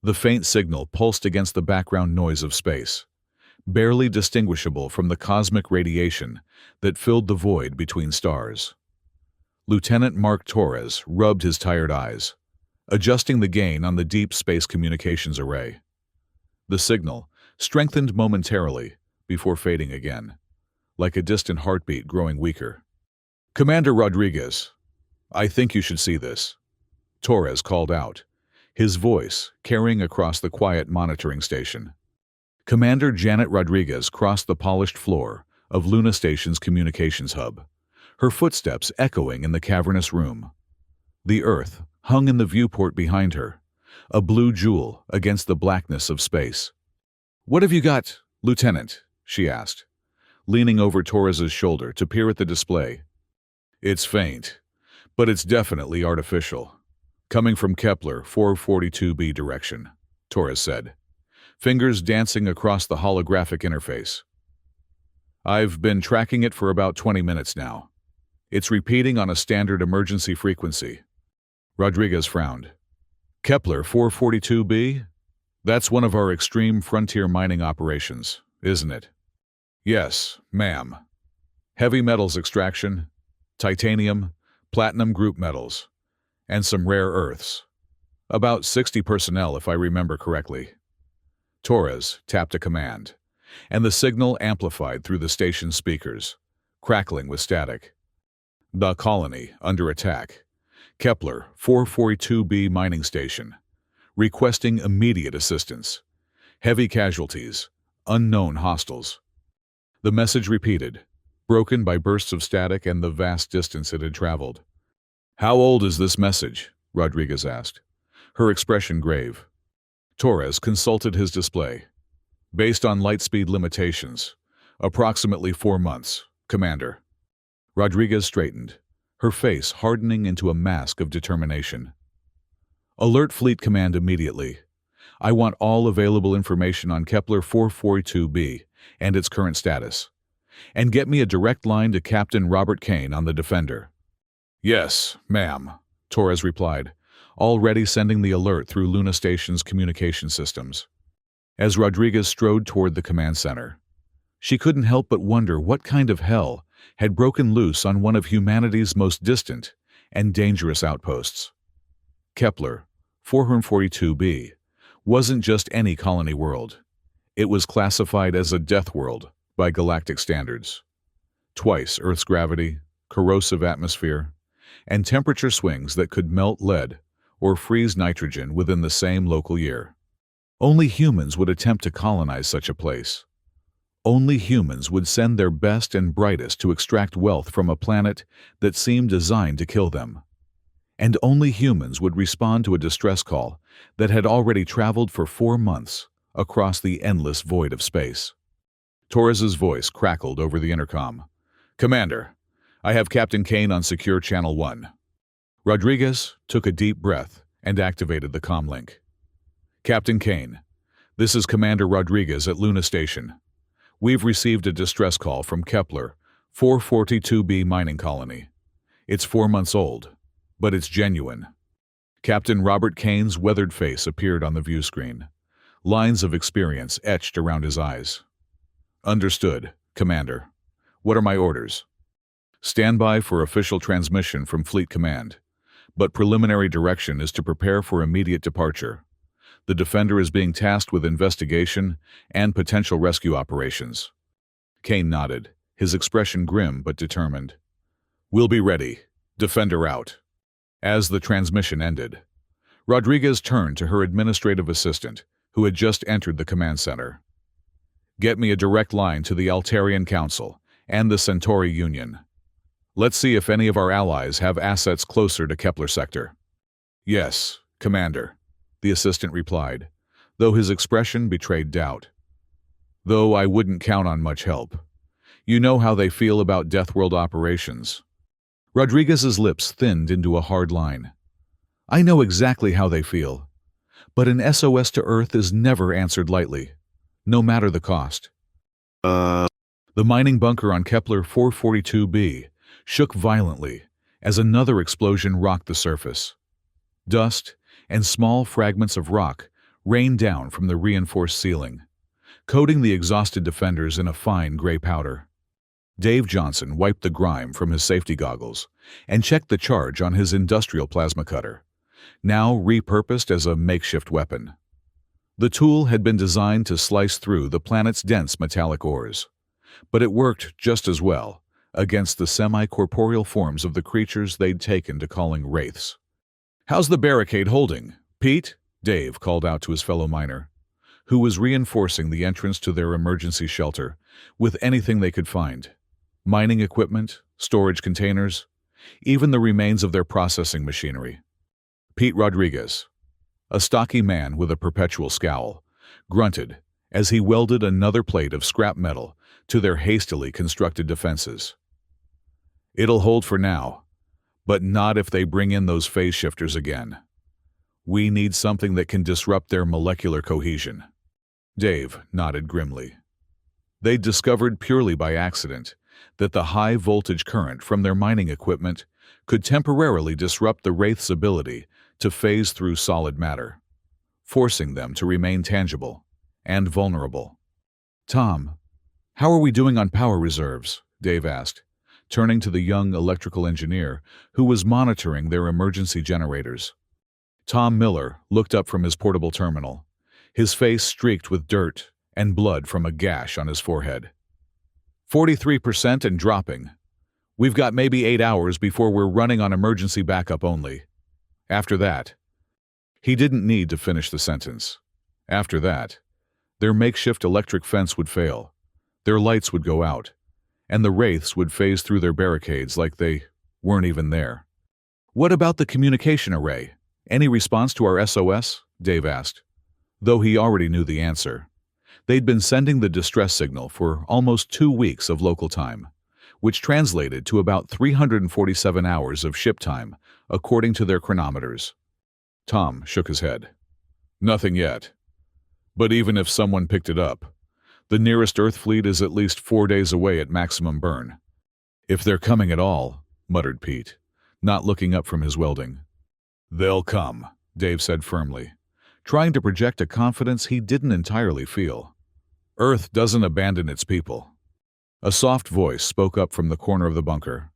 The faint signal pulsed against the background noise of space, barely distinguishable from the cosmic radiation that filled the void between stars. Lieutenant Mark Torres rubbed his tired eyes, adjusting the gain on the deep space communications array. The signal strengthened momentarily before fading again, like a distant heartbeat growing weaker. "Commander Rodriguez, I think you should see this," Torres called out, his voice carrying across the quiet monitoring station. Commander Janet Rodriguez crossed the polished floor of Luna Station's communications hub, her footsteps echoing in the cavernous room. The Earth hung in the viewport behind her, a blue jewel against the blackness of space. "What have you got, Lieutenant?" she asked, leaning over Torres's shoulder to peer at the display. "It's faint, but it's definitely artificial. Coming from Kepler 442b direction," Torres said, fingers dancing across the holographic interface. "I've been tracking it for about 20 minutes now. It's repeating on a standard emergency frequency." Rodriguez frowned. "Kepler 442b? That's one of our extreme frontier mining operations, isn't it?" "Yes, ma'am. Heavy metals extraction, titanium, platinum group metals, and some rare earths. About 60 personnel, if I remember correctly." Torres tapped a command, and the signal amplified through the station's speakers, crackling with static. "The colony under attack. Kepler 442b mining station. Requesting immediate assistance. Heavy casualties. Unknown hostiles." The message repeated, broken by bursts of static and the vast distance it had traveled. "How old is this message?" Rodriguez asked, her expression grave. Torres consulted his display. "Based on light speed limitations, approximately 4 months, Commander." Rodriguez straightened, her face hardening into a mask of determination. "Alert Fleet Command immediately. I want all available information on Kepler 442b and its current status. And get me a direct line to Captain Robert Kane on the Defender." "Yes, ma'am," Torres replied, already sending the alert through Luna Station's communication systems. As Rodriguez strode toward the command center, she couldn't help but wonder what kind of hell had broken loose on one of humanity's most distant and dangerous outposts. Kepler 442b wasn't just any colony world. It was classified as a death world by galactic standards. Twice Earth's gravity, corrosive atmosphere, and temperature swings that could melt lead or freeze nitrogen within the same local year. Only humans would attempt to colonize such a place. Only humans would send their best and brightest to extract wealth from a planet that seemed designed to kill them. And only humans would respond to a distress call that had already traveled for 4 months across the endless void of space. Torres's voice crackled over the intercom. "Commander, I have Captain Kane on Secure Channel 1. Rodriguez took a deep breath and activated the comlink. "Captain Kane, this is Commander Rodriguez at Luna Station. We've received a distress call from Kepler 442b mining colony. It's 4 months old, but it's genuine." Captain Robert Kane's weathered face appeared on the view screen, lines of experience etched around his eyes. "Understood, Commander. What are my orders?" "Stand by for official transmission from Fleet Command, but preliminary direction is to prepare for immediate departure. The Defender is being tasked with investigation and potential rescue operations." Kane nodded, his expression grim but determined. "We'll be ready. Defender out." As the transmission ended, Rodriguez turned to her administrative assistant, who had just entered the command center. "Get me a direct line to the Altarian Council and the Centauri Union. Let's see if any of our allies have assets closer to Kepler Sector." "Yes, Commander," the assistant replied, though his expression betrayed doubt. "Though I wouldn't count on much help. You know how they feel about Deathworld operations." Rodriguez's lips thinned into a hard line. "I know exactly how they feel. But an SOS to Earth is never answered lightly, no matter the cost." The mining bunker on Kepler 442b shook violently as another explosion rocked the surface. Dust and small fragments of rock rained down from the reinforced ceiling, coating the exhausted defenders in a fine gray powder. Dave Johnson wiped the grime from his safety goggles and checked the charge on his industrial plasma cutter, now repurposed as a makeshift weapon. The tool had been designed to slice through the planet's dense metallic ores, but it worked just as well against the semi-corporeal forms of the creatures they'd taken to calling wraiths. "How's the barricade holding, Pete?" Dave called out to his fellow miner, who was reinforcing the entrance to their emergency shelter with anything they could find: mining equipment, storage containers, even the remains of their processing machinery. Pete Rodriguez, a stocky man with a perpetual scowl, grunted as he welded another plate of scrap metal to their hastily constructed defenses. "It'll hold for now, but not if they bring in those phase shifters again. We need something that can disrupt their molecular cohesion." Dave nodded grimly. They'd discovered purely by accident that the high-voltage current from their mining equipment could temporarily disrupt the Wraith's ability to phase through solid matter, forcing them to remain tangible and vulnerable. "Tom, how are we doing on power reserves?" Dave asked, turning to the young electrical engineer who was monitoring their emergency generators. Tom Miller looked up from his portable terminal, his face streaked with dirt and blood from a gash on his forehead. 43% and dropping. We've got maybe 8 hours before we're running on emergency backup only. After that..." He didn't need to finish the sentence. After that, their makeshift electric fence would fail, their lights would go out, and the wraiths would phase through their barricades like they weren't even there. "What about the communication array? Any response to our SOS?" Dave asked, though he already knew the answer. They'd been sending the distress signal for almost 2 weeks of local time, which translated to about 347 hours of ship time, according to their chronometers. Tom shook his head. "Nothing yet. But even if someone picked it up, the nearest Earth fleet is at least 4 days away at maximum burn." "If they're coming at all," muttered Pete, not looking up from his welding. "They'll come," Dave said firmly, trying to project a confidence he didn't entirely feel. "Earth doesn't abandon its people." A soft voice spoke up from the corner of the bunker.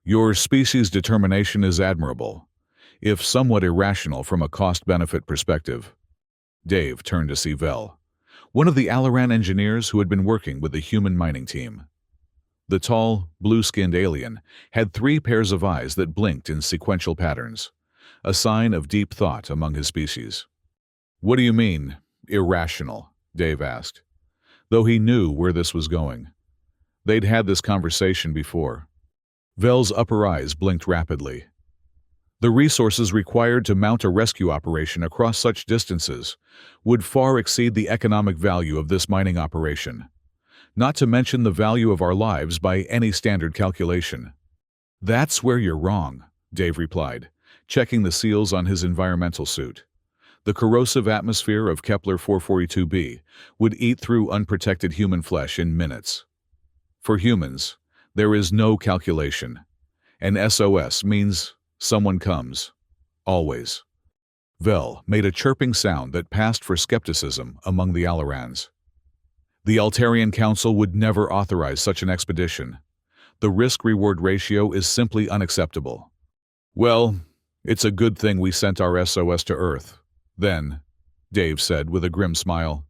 "Your species' determination is admirable, if somewhat irrational from a cost-benefit perspective." Dave turned to see Vel, one of the Alaran engineers who had been working with the human mining team. The tall, blue-skinned alien had 3 pairs of eyes that blinked in sequential patterns, a sign of deep thought among his species. "What do you mean, irrational?" Dave asked, though he knew where this was going. They'd had this conversation before. Vel's upper eyes blinked rapidly. The resources required to mount a rescue operation across such distances would far exceed the economic value of this mining operation, not to mention the value of our lives by any standard calculation. "That's where you're wrong," Dave replied, checking the seals on his environmental suit. The corrosive atmosphere of Kepler 442b would eat through unprotected human flesh in minutes. For humans, there is no calculation, and SOS means someone comes. Always. Vel made a chirping sound that passed for skepticism among the Alarans. "The Altarian Council would never authorize such an expedition. The risk-reward ratio is simply unacceptable." "Well, it's a good thing we sent our SOS to Earth, then," Dave said with a grim smile.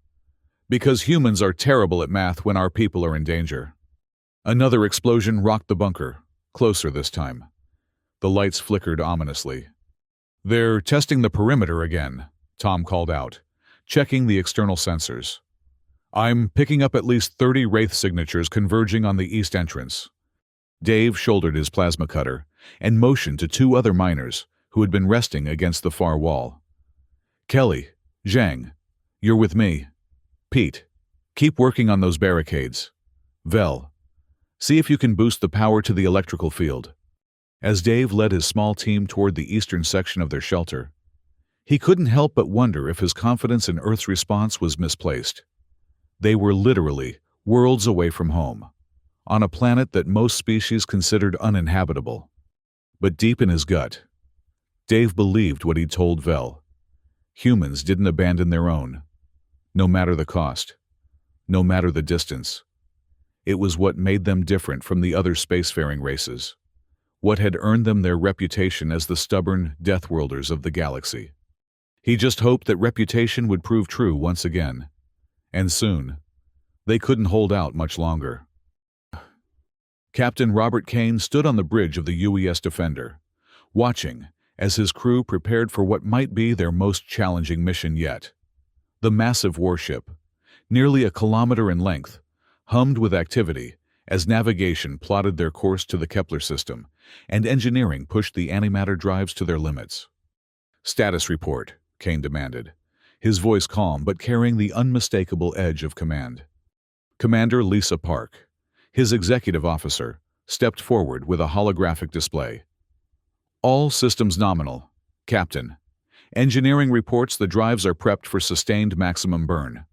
"Because humans are terrible at math when our people are in danger." Another explosion rocked the bunker, closer this time. The lights flickered ominously. "They're testing the perimeter again," Tom called out, checking the external sensors. "I'm picking up at least 30 Wraith signatures converging on the east entrance." Dave shouldered his plasma cutter and motioned to 2 other miners who had been resting against the far wall. "Kelly, Zhang, you're with me. Pete, keep working on those barricades. Vel, see if you can boost the power to the electrical field." As Dave led his small team toward the eastern section of their shelter, he couldn't help but wonder if his confidence in Earth's response was misplaced. They were literally worlds away from home, on a planet that most species considered uninhabitable. But deep in his gut, Dave believed what he'd told Vel. Humans didn't abandon their own, no matter the cost, no matter the distance. It was what made them different from the other spacefaring races, what had earned them their reputation as the stubborn Deathworlders of the galaxy. He just hoped that reputation would prove true once again. And soon, they couldn't hold out much longer. Captain Robert Kane stood on the bridge of the UES Defender, watching as his crew prepared for what might be their most challenging mission yet. The massive warship, nearly a kilometer in length, hummed with activity as navigation plotted their course to the Kepler system and engineering pushed the antimatter drives to their limits. "Status report," Kane demanded, his voice calm but carrying the unmistakable edge of command. Commander Lisa Park, his executive officer, stepped forward with a holographic display. "All systems nominal, Captain. Engineering reports the drives are prepped for sustained maximum burn.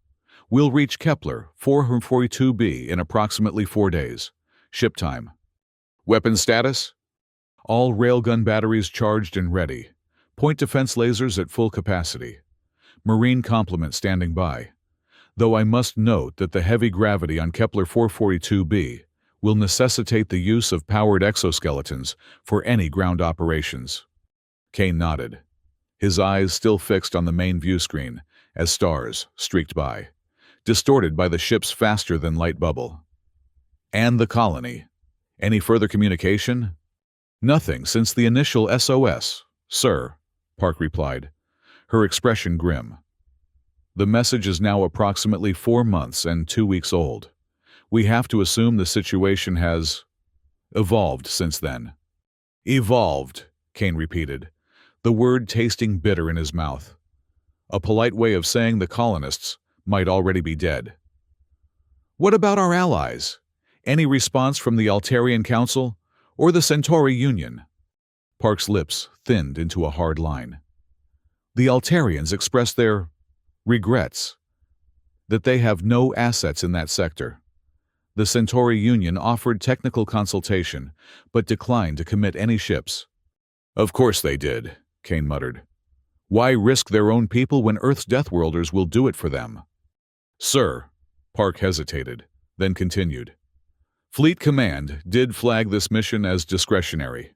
We'll reach Kepler 442b in approximately 4 days. Ship time." "Weapon status?" "All railgun batteries charged and ready. Point defense lasers at full capacity. Marine complement standing by. Though I must note that the heavy gravity on Kepler 442b will necessitate the use of powered exoskeletons for any ground operations." Kane nodded, his eyes still fixed on the main view screen as stars streaked by, distorted by the ship's faster-than-light bubble. "And the colony? Any further communication?" "Nothing since the initial SOS, sir," Park replied, her expression grim. "The message is now approximately 4 months and 2 weeks old. We have to assume the situation has evolved since then." "Evolved," Kane repeated, the word tasting bitter in his mouth. A polite way of saying the colonists might already be dead. "What about our allies? Any response from the Altarian Council or the Centauri Union?" Park's lips thinned into a hard line. "The Altarians expressed their regrets that they have no assets in that sector. The Centauri Union offered technical consultation, but declined to commit any ships." "Of course they did," Kane muttered. "Why risk their own people when Earth's Deathworlders will do it for them?" "Sir," Park hesitated, then continued. "Fleet Command did flag this mission as discretionary.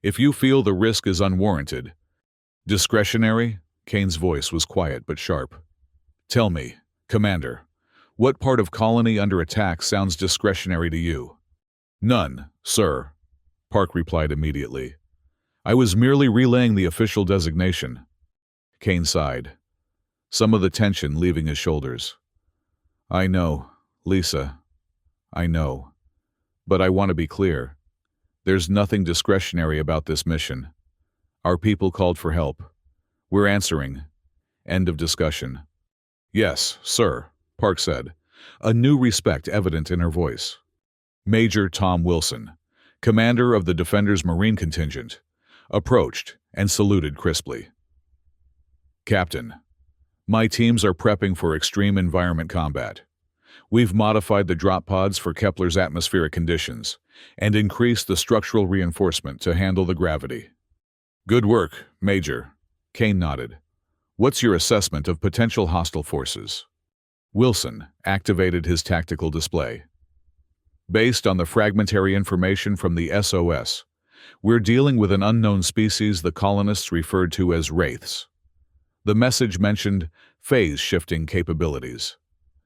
If you feel the risk is unwarranted—" "Discretionary?" Kane's voice was quiet but sharp. "Tell me, Commander, what part of colony under attack sounds discretionary to you?" "None, sir," Park replied immediately. "I was merely relaying the official designation." Kane sighed, some of the tension leaving his shoulders. "I know, Lisa. I know. But I want to be clear. There's nothing discretionary about this mission. Our people called for help. We're answering. End of discussion." "Yes, sir," Park said, a new respect evident in her voice. Major Tom Wilson, commander of the Defender's Marine contingent, approached and saluted crisply. "Captain, my teams are prepping for extreme environment combat. We've modified the drop pods for Kepler's atmospheric conditions and increased the structural reinforcement to handle the gravity." "Good work, Major," Kane nodded. "What's your assessment of potential hostile forces?" Wilson activated his tactical display. "Based on the fragmentary information from the SOS, we're dealing with an unknown species the colonists referred to as wraiths. The message mentioned phase-shifting capabilities,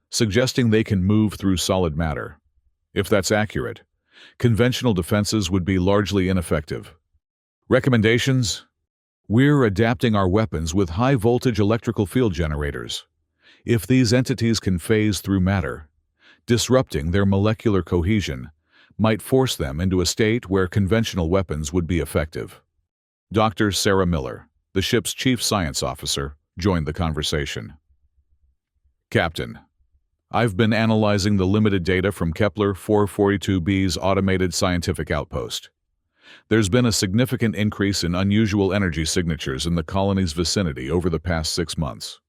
suggesting they can move through solid matter. If that's accurate, conventional defenses would be largely ineffective. Recommendations? We're adapting our weapons with high-voltage electrical field generators. If these entities can phase through matter, disrupting their molecular cohesion might force them into a state where conventional weapons would be effective." Dr. Sarah Miller, the ship's chief science officer, joined the conversation. "Captain, I've been analyzing the limited data from Kepler 442b's automated scientific outpost. There's been a significant increase in unusual energy signatures in the colony's vicinity over the past 6 months."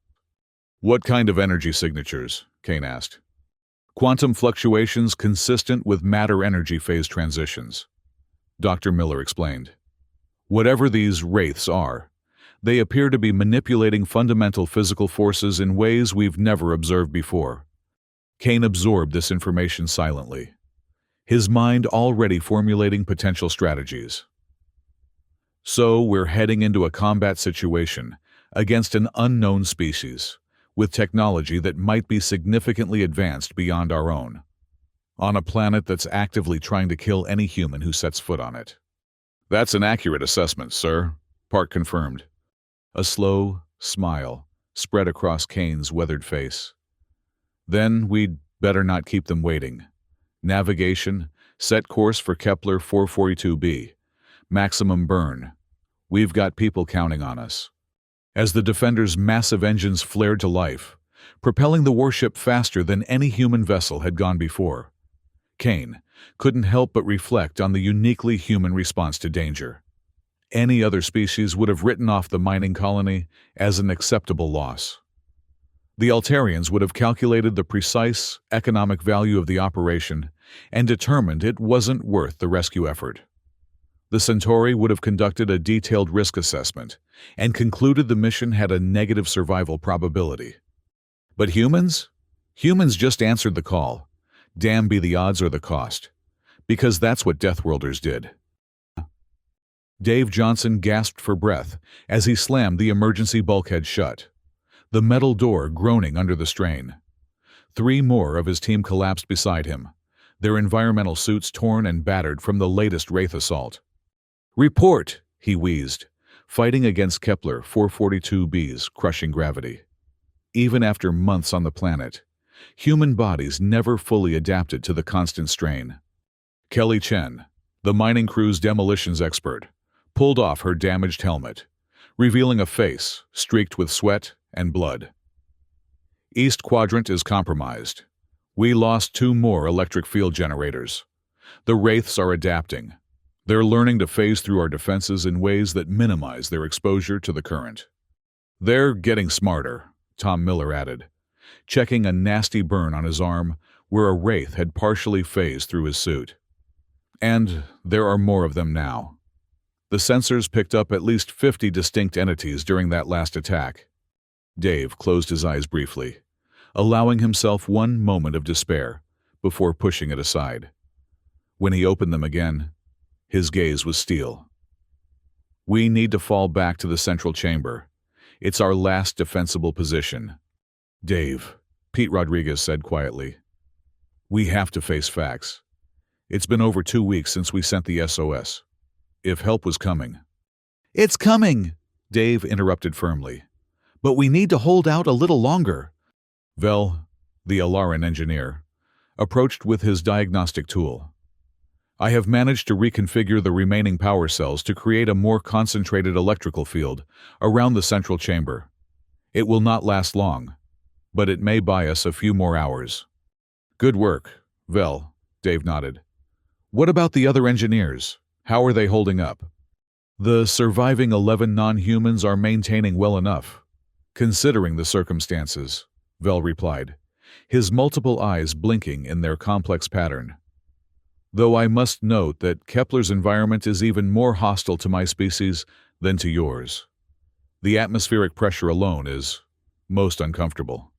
"What kind of energy signatures?" Kane asked. "Quantum fluctuations consistent with matter-energy phase transitions," Dr. Miller explained. "Whatever these wraiths are, They appear to be manipulating fundamental physical forces in ways we've never observed before. Kane absorbed this information silently, his mind already formulating potential strategies. So we're heading into a combat situation against an unknown species, with technology that might be significantly advanced beyond our own, on a planet that's actively trying to kill any human who sets foot on it. That's an accurate assessment, sir, Park confirmed. A slow smile spread across Kane's weathered face. Then we'd better not keep them waiting. Navigation, set course for Kepler 442b. Maximum burn. We've got people counting on us. As the Defender's massive engines flared to life, propelling the warship faster than any human vessel had gone before, Kane couldn't help but reflect on the uniquely human response to danger. Any other species would have written off the mining colony as an acceptable loss. The Altarians would have calculated the precise economic value of the operation and determined it wasn't worth the rescue effort. The Centauri would have conducted a detailed risk assessment and concluded the mission had a negative survival probability. But humans? Humans just answered the call. Damn be the odds or the cost. Because that's what Deathworlders did. Dave Johnson gasped for breath as he slammed the emergency bulkhead shut, the metal door groaning under the strain. 3 more of his team collapsed beside him, their environmental suits torn and battered from the latest Wraith assault. "Report," he wheezed, fighting against Kepler 442b's crushing gravity. Even after months on the planet, human bodies never fully adapted to the constant strain. Kelly Chen, the mining crew's demolitions expert, pulled off her damaged helmet, revealing a face streaked with sweat and blood. "East Quadrant is compromised. We lost 2 more electric field generators. The Wraiths are adapting. They're learning to phase through our defenses in ways that minimize their exposure to the current." "They're getting smarter," Tom Miller added, checking a nasty burn on his arm where a Wraith had partially phased through his suit. "And there are more of them now. The sensors picked up at least 50 distinct entities during that last attack." Dave closed his eyes briefly, allowing himself one moment of despair before pushing it aside. When he opened them again, his gaze was steel. "We need to fall back to the central chamber. It's our last defensible position." "Dave," Pete Rodriguez said quietly, "we have to face facts. It's been over 2 weeks since we sent the SOS. If help was coming." "It's coming," Dave interrupted firmly. "But we need to hold out a little longer." Vel, the Alaran engineer, approached with his diagnostic tool. "I have managed to reconfigure the remaining power cells to create a more concentrated electrical field around the central chamber. It will not last long, but it may buy us a few more hours." "Good work, Vel," Dave nodded. "What about the other engineers? How are they holding up?" "The surviving 11 non-humans are maintaining well enough, considering the circumstances," Vel replied, his multiple eyes blinking in their complex pattern. "Though I must note that Kepler's environment is even more hostile to my species than to yours. The atmospheric pressure alone is most uncomfortable."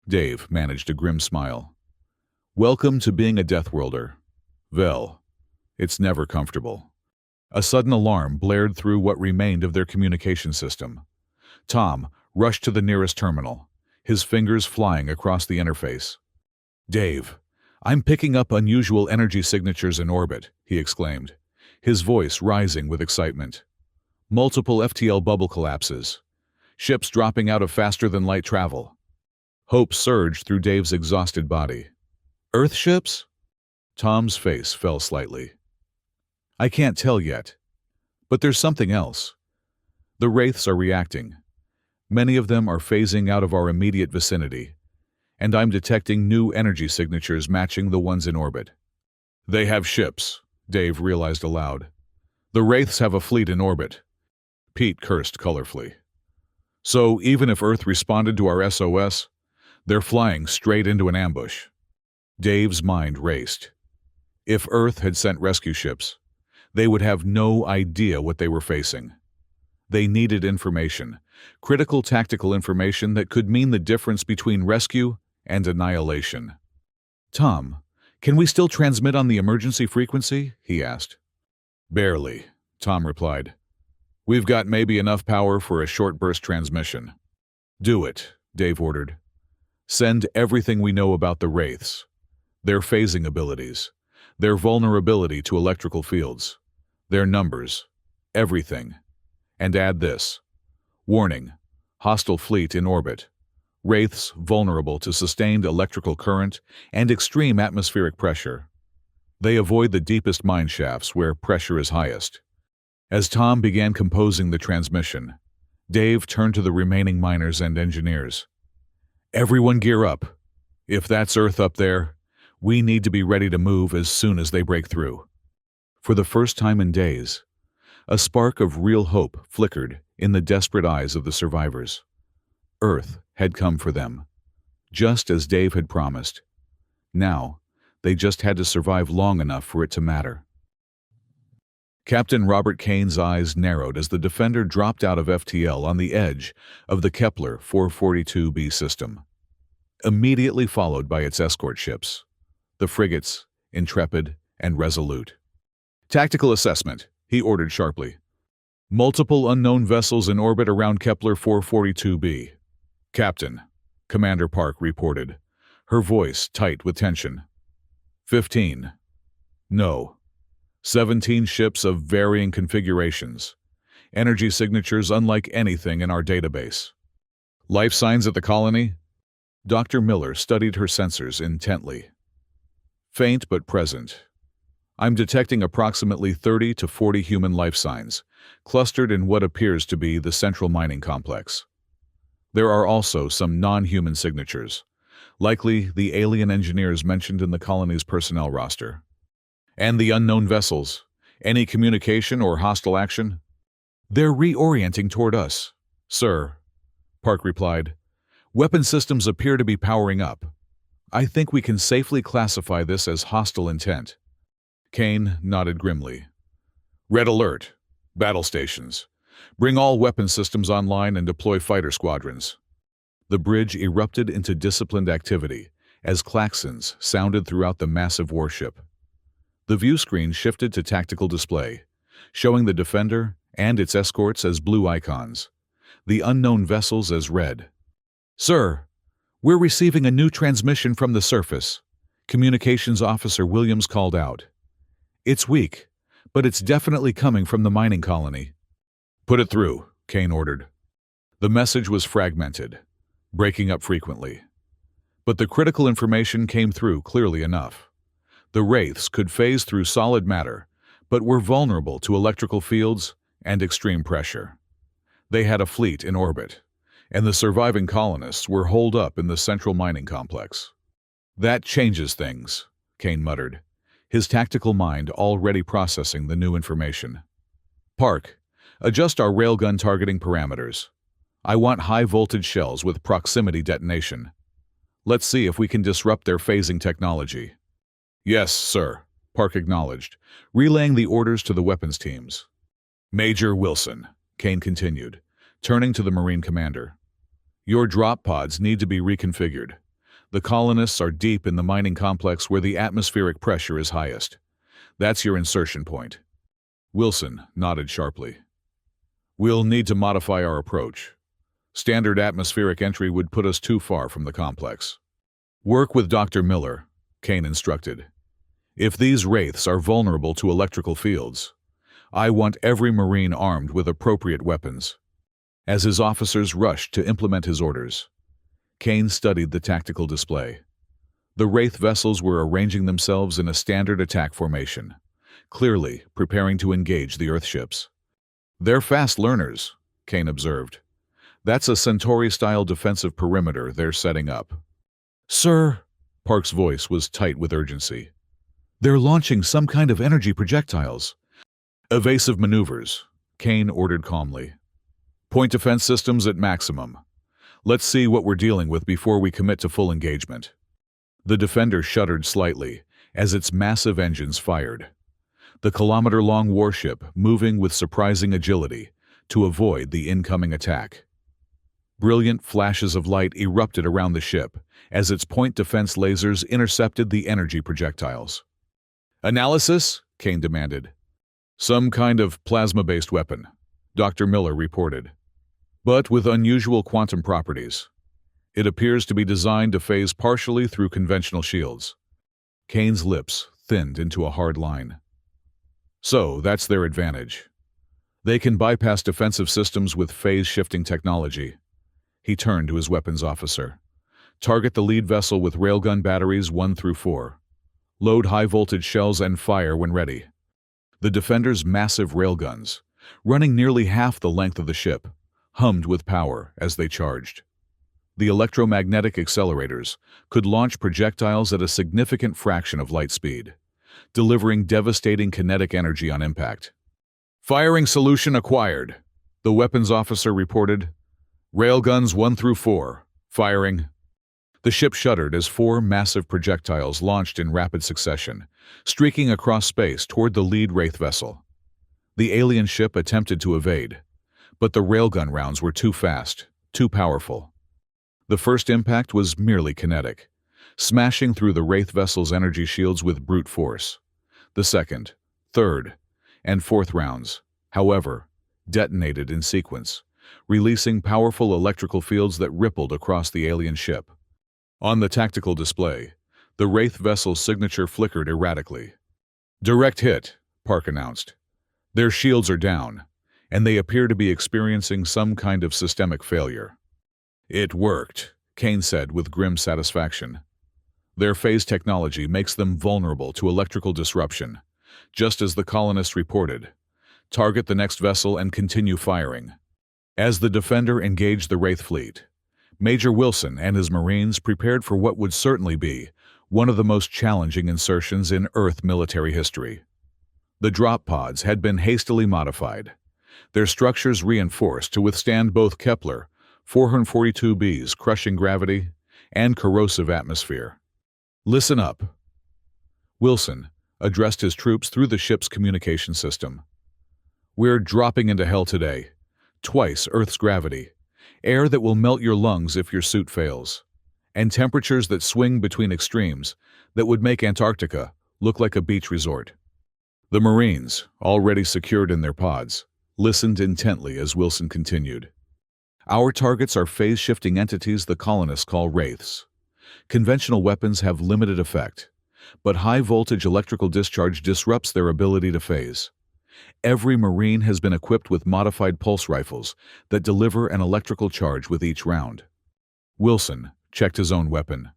Dave managed a grim smile. "Welcome to being a Deathworlder. Vel, it's never comfortable." A sudden alarm blared through what remained of their communication system. Tom rushed to the nearest terminal, his fingers flying across the interface. "Dave, I'm picking up unusual energy signatures in orbit," he exclaimed, his voice rising with excitement. "Multiple FTL bubble collapses. Ships dropping out of faster-than-light travel." Hope surged through Dave's exhausted body. "Earth ships?" Tom's face fell slightly. "I can't tell yet. But there's something else. The Wraiths are reacting. Many of them are phasing out of our immediate vicinity, and I'm detecting new energy signatures matching the ones in orbit." "They have ships," Dave realized aloud. "The Wraiths have a fleet in orbit." Pete cursed colorfully. "So even if Earth responded to our SOS, they're flying straight into an ambush." Dave's mind raced. If Earth had sent rescue ships, they would have no idea what they were facing. They needed information, critical tactical information that could mean the difference between rescue and annihilation. "Tom, can we still transmit on the emergency frequency?" he asked. "Barely," Tom replied. "We've got maybe enough power for a short burst transmission." "Do it," Dave ordered. "Send everything we know about the Wraiths, their phasing abilities, their vulnerability to electrical fields, their numbers, everything. And add this. Warning: hostile fleet in orbit. Wraiths vulnerable to sustained electrical current and extreme atmospheric pressure. They avoid the deepest mine shafts where pressure is highest." As Tom began composing the transmission, Dave turned to the remaining miners and engineers. "Everyone gear up. If that's Earth up there, we need to be ready to move as soon as they break through." For the first time in days, a spark of real hope flickered in the desperate eyes of the survivors. Earth had come for them, just as Dave had promised. Now, they just had to survive long enough for it to matter. Captain Robert Kane's eyes narrowed as the Defender dropped out of FTL on the edge of the Kepler 442b system, immediately followed by its escort ships, the frigates Intrepid and Resolute. "Tactical assessment," he ordered sharply. "Multiple unknown vessels in orbit around Kepler 442b. "Captain," Commander Park reported, her voice tight with tension. 15. "No. 17 ships of varying configurations. Energy signatures unlike anything in our database." "Life signs at the colony?" Dr. Miller studied her sensors intently. "Faint but present. I'm detecting approximately 30 to 40 human life signs, clustered in what appears to be the central mining complex. There are also some non-human signatures, likely the alien engineers mentioned in the colony's personnel roster. And the unknown vessels, any communication or hostile action?" "They're reorienting toward us, sir," Park replied. "Weapon systems appear to be powering up. I think we can safely classify this as hostile intent." Kane nodded grimly. "Red alert. Battle stations. Bring all weapon systems online and deploy fighter squadrons." The bridge erupted into disciplined activity as klaxons sounded throughout the massive warship. The view screen shifted to tactical display, showing the Defender and its escorts as blue icons, the unknown vessels as red. "Sir, we're receiving a new transmission from the surface," Communications Officer Williams called out. "It's weak, but it's definitely coming from the mining colony." "Put it through," Kane ordered. The message was fragmented, breaking up frequently. But the critical information came through clearly enough. The Wraiths could phase through solid matter, but were vulnerable to electrical fields and extreme pressure. They had a fleet in orbit, and the surviving colonists were holed up in the central mining complex. "That changes things," Kane muttered, his tactical mind already processing the new information. "Park, adjust our railgun targeting parameters. I want high-voltage shells with proximity detonation. Let's see if we can disrupt their phasing technology." "Yes, sir," Park acknowledged, relaying the orders to the weapons teams. "Major Wilson," Kane continued, turning to the Marine commander. "Your drop pods need to be reconfigured. The colonists are deep in the mining complex where the atmospheric pressure is highest. That's your insertion point." Wilson nodded sharply. "We'll need to modify our approach. Standard atmospheric entry would put us too far from the complex." "Work with Dr. Miller," Kane instructed. "If these Wraiths are vulnerable to electrical fields, I want every Marine armed with appropriate weapons." As his officers rushed to implement his orders, Kane studied the tactical display. The Wraith vessels were arranging themselves in a standard attack formation, clearly preparing to engage the Earthships. "They're fast learners," Kane observed. "That's a Centauri-style defensive perimeter they're setting up." "Sir," Park's voice was tight with urgency, "they're launching some kind of energy projectiles." "Evasive maneuvers," Kane ordered calmly. "Point defense systems at maximum. Let's see what we're dealing with before we commit to full engagement." The Defender shuddered slightly as its massive engines fired. The kilometer-long warship, moving with surprising agility, to avoid the incoming attack. Brilliant flashes of light erupted around the ship as its point defense lasers intercepted the energy projectiles. "Analysis?" Kane demanded. "Some kind of plasma-based weapon," Dr. Miller reported. "But with unusual quantum properties. It appears to be designed to phase partially through conventional shields." Kane's lips thinned into a hard line. "So, that's their advantage. They can bypass defensive systems with phase-shifting technology." He turned to his weapons officer. "Target the lead vessel with railgun batteries 1 through 4. Load high-voltage shells and fire when ready." The Defender's massive railguns, running nearly half the length of the ship, hummed with power as they charged. The electromagnetic accelerators could launch projectiles at a significant fraction of light speed, delivering devastating kinetic energy on impact. "Firing solution acquired," the weapons officer reported. "Railguns 1 through 4. Firing." The ship shuddered as 4 massive projectiles launched in rapid succession, streaking across space toward the lead Wraith vessel. The alien ship attempted to evade, but the railgun rounds were too fast, too powerful. The first impact was merely kinetic, smashing through the Wraith vessel's energy shields with brute force. The second, third, and fourth rounds, however, detonated in sequence, releasing powerful electrical fields that rippled across the alien ship. On the tactical display, the Wraith vessel's signature flickered erratically. "Direct hit," Park announced. "Their shields are down, and they appear to be experiencing some kind of systemic failure." "It worked," Kane said with grim satisfaction. "Their phase technology makes them vulnerable to electrical disruption, just as the colonists reported. Target the next vessel and continue firing." As the Defender engaged the Wraith fleet, Major Wilson and his Marines prepared for what would certainly be one of the most challenging insertions in Earth military history. The drop pods had been hastily modified, their structures reinforced to withstand both Kepler 442b's crushing gravity and corrosive atmosphere. "Listen up." Wilson addressed his troops through the ship's communication system. "We're dropping into hell today. Twice Earth's gravity, air that will melt your lungs if your suit fails, and temperatures that swing between extremes that would make Antarctica look like a beach resort." The Marines, already secured in their pods, listened intently as Wilson continued. "Our targets are phase-shifting entities the colonists call Wraiths. Conventional weapons have limited effect, but high-voltage electrical discharge disrupts their ability to phase. Every Marine has been equipped with modified pulse rifles that deliver an electrical charge with each round." Wilson checked his own weapon,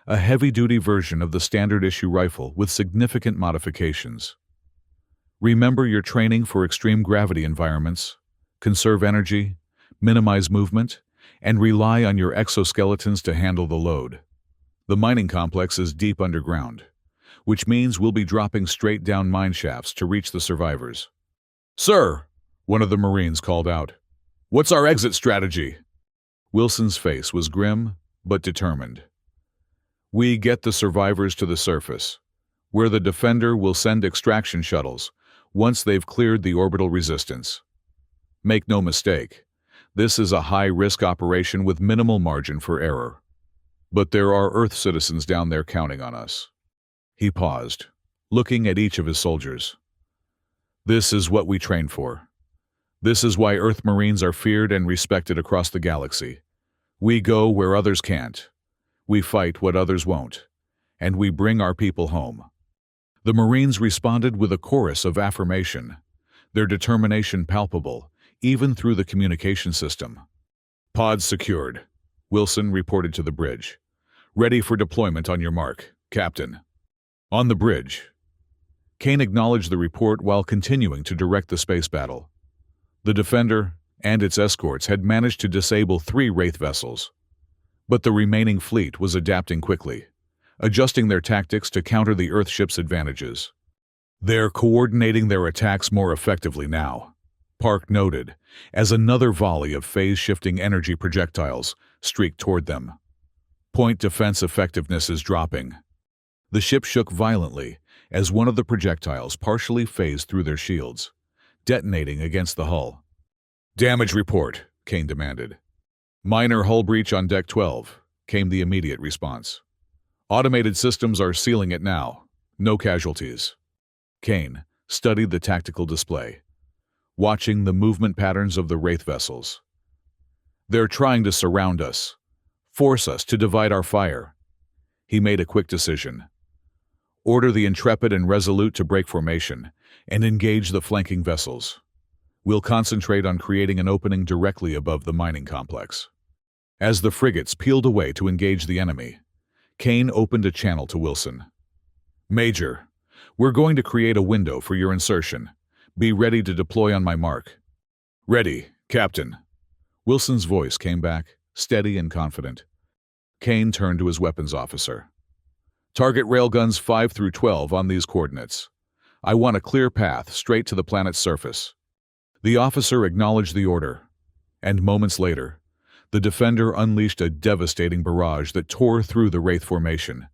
a heavy-duty version of the standard-issue rifle with significant modifications. "Remember your training for extreme gravity environments. Conserve energy, minimize movement, and rely on your exoskeletons to handle the load. The mining complex is deep underground, which means we'll be dropping straight down mine shafts to reach the survivors." "Sir," one of the Marines called out, "what's our exit strategy?" Wilson's face was grim but determined. "We get the survivors to the surface, where the Defender will send extraction shuttles once they've cleared the orbital resistance. Make no mistake, this is a high-risk operation with minimal margin for error. But there are Earth citizens down there counting on us." He paused, looking at each of his soldiers. "This is what we train for. This is why Earth Marines are feared and respected across the galaxy. We go where others can't. We fight what others won't. And we bring our people home." The Marines responded with a chorus of affirmation, their determination palpable, even through the communication system. "Pods secured," Wilson reported to the bridge. "Ready for deployment on your mark, Captain." On the bridge, Kane acknowledged the report while continuing to direct the space battle. The Defender and its escorts had managed to disable 3 Wraith vessels, but the remaining fleet was adapting quickly, adjusting their tactics to counter the Earthship's advantages. "They're coordinating their attacks more effectively now," Park noted, as another volley of phase-shifting energy projectiles streaked toward them. "Point defense effectiveness is dropping." The ship shook violently as one of the projectiles partially phased through their shields, detonating against the hull. Damage report, Kane demanded. Minor hull breach on Deck 12, came the immediate response. Automated systems are sealing it now. No casualties. Kane studied the tactical display, watching the movement patterns of the Wraith vessels. They're trying to surround us, force us to divide our fire. He made a quick decision. Order the Intrepid and Resolute to break formation and engage the flanking vessels. We'll concentrate on creating an opening directly above the mining complex. As the frigates peeled away to engage the enemy, Kane opened a channel to Wilson. Major, we're going to create a window for your insertion. Be ready to deploy on my mark. Ready, Captain. Wilson's voice came back, steady and confident. Kane turned to his weapons officer. Target railguns 5 through 12 on these coordinates. I want a clear path straight to the planet's surface. The officer acknowledged the order, and moments later, the Defender unleashed a devastating barrage that tore through the Wraith formation,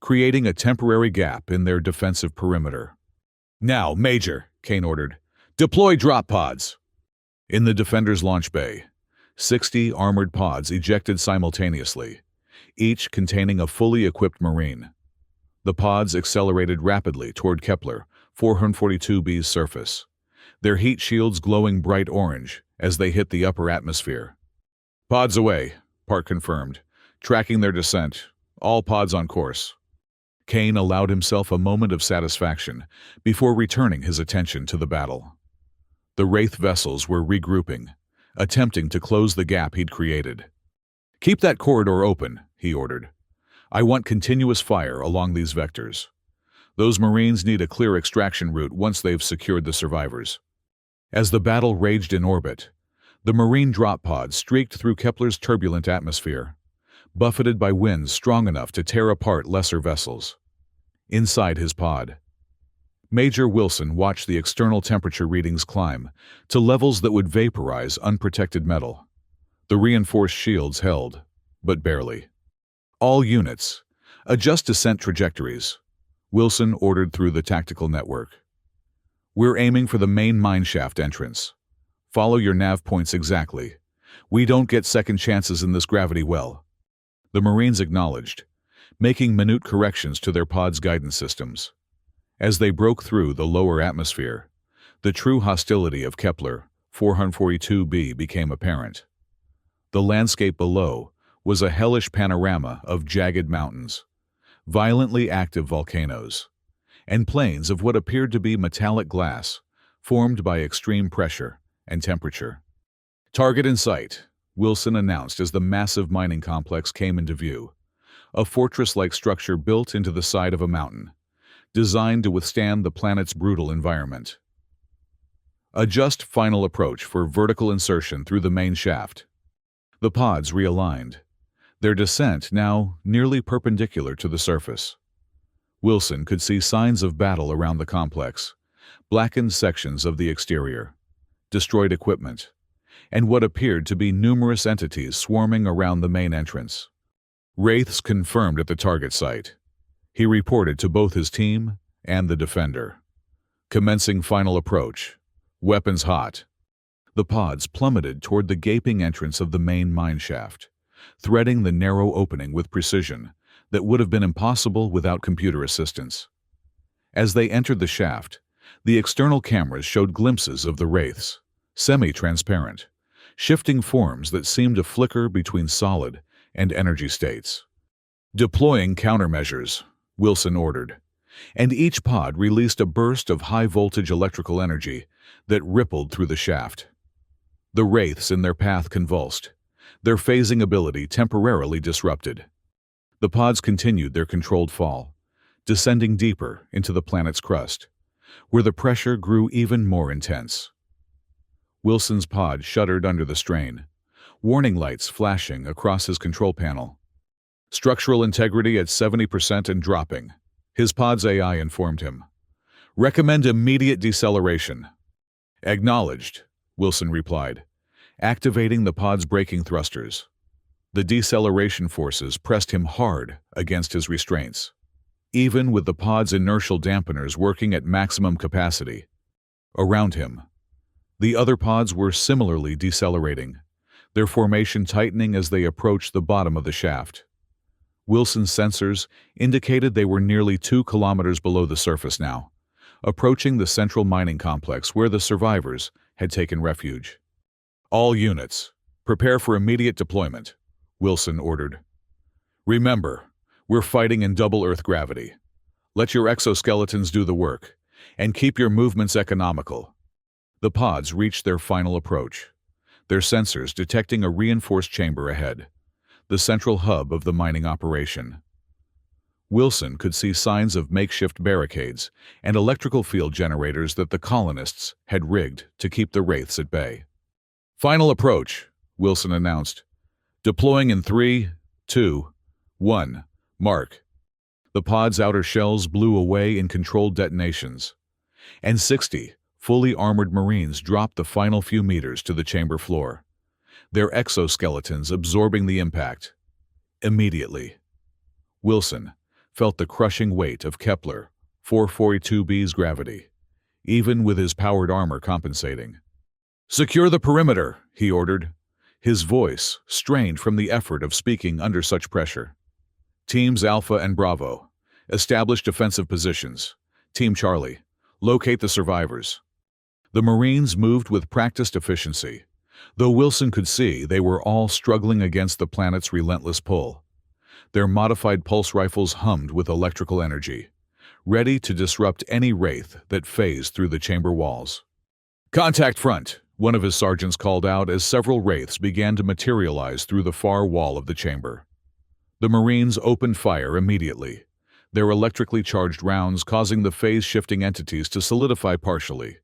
creating a temporary gap in their defensive perimeter. Now, Major, Kane ordered, deploy drop pods. In the Defender's launch bay, 60 armored pods ejected simultaneously, each containing a fully equipped Marine. The pods accelerated rapidly toward Kepler 442b's surface, their heat shields glowing bright orange as they hit the upper atmosphere. Pods away, Park confirmed, tracking their descent, all pods on course. Kane allowed himself a moment of satisfaction before returning his attention to the battle. The Wraith vessels were regrouping, attempting to close the gap he'd created. Keep that corridor open, he ordered. I want continuous fire along these vectors. Those Marines need a clear extraction route once they've secured the survivors. As the battle raged in orbit, the Marine drop pods streaked through Kepler's turbulent atmosphere, buffeted by winds strong enough to tear apart lesser vessels. Inside his pod, Major Wilson watched the external temperature readings climb to levels that would vaporize unprotected metal. The reinforced shields held, but barely. All units, adjust descent trajectories, Wilson ordered through the tactical network. We're aiming for the main mineshaft entrance. Follow your nav points exactly. We don't get second chances in this gravity well. The Marines acknowledged, making minute corrections to their pod's guidance systems. As they broke through the lower atmosphere, the true hostility of Kepler 442b became apparent. The landscape below was a hellish panorama of jagged mountains, violently active volcanoes, and plains of what appeared to be metallic glass formed by extreme pressure and temperature. Target in sight, Wilson announced as the massive mining complex came into view, a fortress-like structure built into the side of a mountain, designed to withstand the planet's brutal environment. Adjust final approach for vertical insertion through the main shaft. The pods realigned, their descent now nearly perpendicular to the surface. Wilson could see signs of battle around the complex, blackened sections of the exterior, destroyed equipment, and what appeared to be numerous entities swarming around the main entrance. Wraiths confirmed at the target site. He reported to both his team and the Defender. Commencing final approach, weapons hot. The pods plummeted toward the gaping entrance of the main mineshaft, threading the narrow opening with precision that would have been impossible without computer assistance. As they entered the shaft, the external cameras showed glimpses of the Wraiths, semi-transparent, shifting forms that seemed to flicker between solid and energy states. Deploying countermeasures, Wilson ordered, and each pod released a burst of high-voltage electrical energy that rippled through the shaft. The Wraiths in their path convulsed, their phasing ability temporarily disrupted. The pods continued their controlled fall, descending deeper into the planet's crust, where the pressure grew even more intense. Wilson's pod shuddered under the strain, warning lights flashing across his control panel. Structural integrity at 70% and dropping, his pod's AI informed him. Recommend immediate deceleration. Acknowledged, Wilson replied, activating the pod's braking thrusters. The deceleration forces pressed him hard against his restraints. Even with the pod's inertial dampeners working at maximum capacity, around him, The other pods were similarly decelerating, their formation tightening as they approached the bottom of the shaft. Wilson's sensors indicated they were nearly 2 kilometers below the surface now, approaching the central mining complex where the survivors had taken refuge. "All units, prepare for immediate deployment," Wilson ordered. "Remember, we're fighting in double Earth gravity. Let your exoskeletons do the work, and keep your movements economical." The pods reached their final approach, their sensors detecting a reinforced chamber ahead, the central hub of the mining operation. Wilson could see signs of makeshift barricades and electrical field generators that the colonists had rigged to keep the wraiths at bay. "Final approach," Wilson announced. "Deploying in 3, 2, 1, mark." The pod's outer shells blew away in controlled detonations, and 60 fully armored Marines dropped the final few meters to the chamber floor, their exoskeletons absorbing the impact. Immediately, Wilson felt the crushing weight of Kepler 442b's gravity, even with his powered armor compensating. "Secure the perimeter," he ordered, his voice strained from the effort of speaking under such pressure. "Teams Alpha and Bravo, establish defensive positions. Team Charlie, locate the survivors." The Marines moved with practiced efficiency, though Wilson could see they were all struggling against the planet's relentless pull. Their modified pulse rifles hummed with electrical energy, ready to disrupt any wraith that phased through the chamber walls. "Contact front," one of his sergeants called out as several wraiths began to materialize through the far wall of the chamber. The Marines opened fire immediately, their electrically charged rounds causing the phase-shifting entities to solidify partially,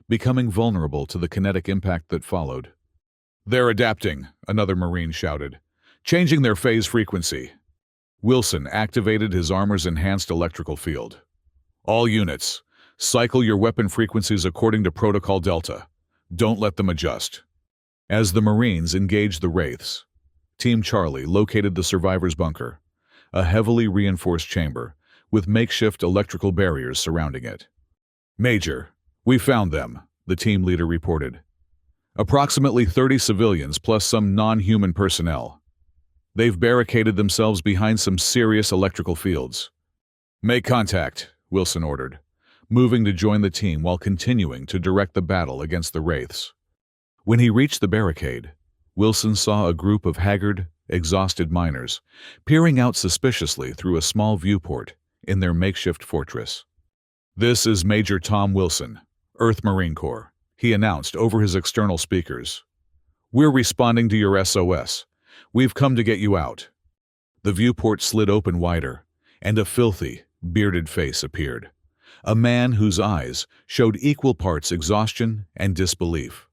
becoming vulnerable to the kinetic impact that followed. "They're adapting," another Marine shouted, "changing their phase frequency." Wilson activated his armor's enhanced electrical field. "All units, cycle your weapon frequencies according to Protocol Delta. Don't let them adjust." As the Marines engaged the wraiths, Team Charlie located the survivors' bunker, a heavily reinforced chamber with makeshift electrical barriers surrounding it. "Major, we found them," the team leader reported. "Approximately 30 civilians plus some non-human personnel. They've barricaded themselves behind some serious electrical fields." "Make contact," Wilson ordered, moving to join the team while continuing to direct the battle against the wraiths. When he reached the barricade, Wilson saw a group of haggard, exhausted miners peering out suspiciously through a small viewport in their makeshift fortress. "This is Major Tom Wilson, Earth Marine Corps," he announced over his external speakers. "We're responding to your SOS. We've come to get you out." The viewport slid open wider, and a filthy, bearded face appeared, a man whose eyes showed equal parts exhaustion and disbelief.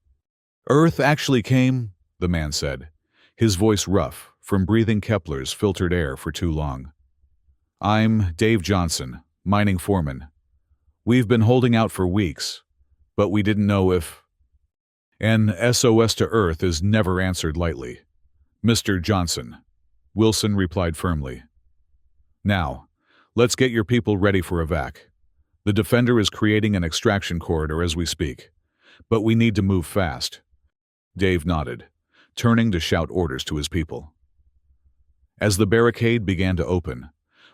"Earth actually came," the man said, his voice rough from breathing Kepler's filtered air for too long. "I'm Dave Johnson, mining foreman. We've been holding out for weeks, but we didn't know if—" "An SOS to Earth is never answered lightly, Mr. Johnson," Wilson replied firmly. "Now, let's get your people ready for evac. The Defender is creating an extraction corridor as we speak, but we need to move fast." Dave nodded, turning to shout orders to his people. As the barricade began to open,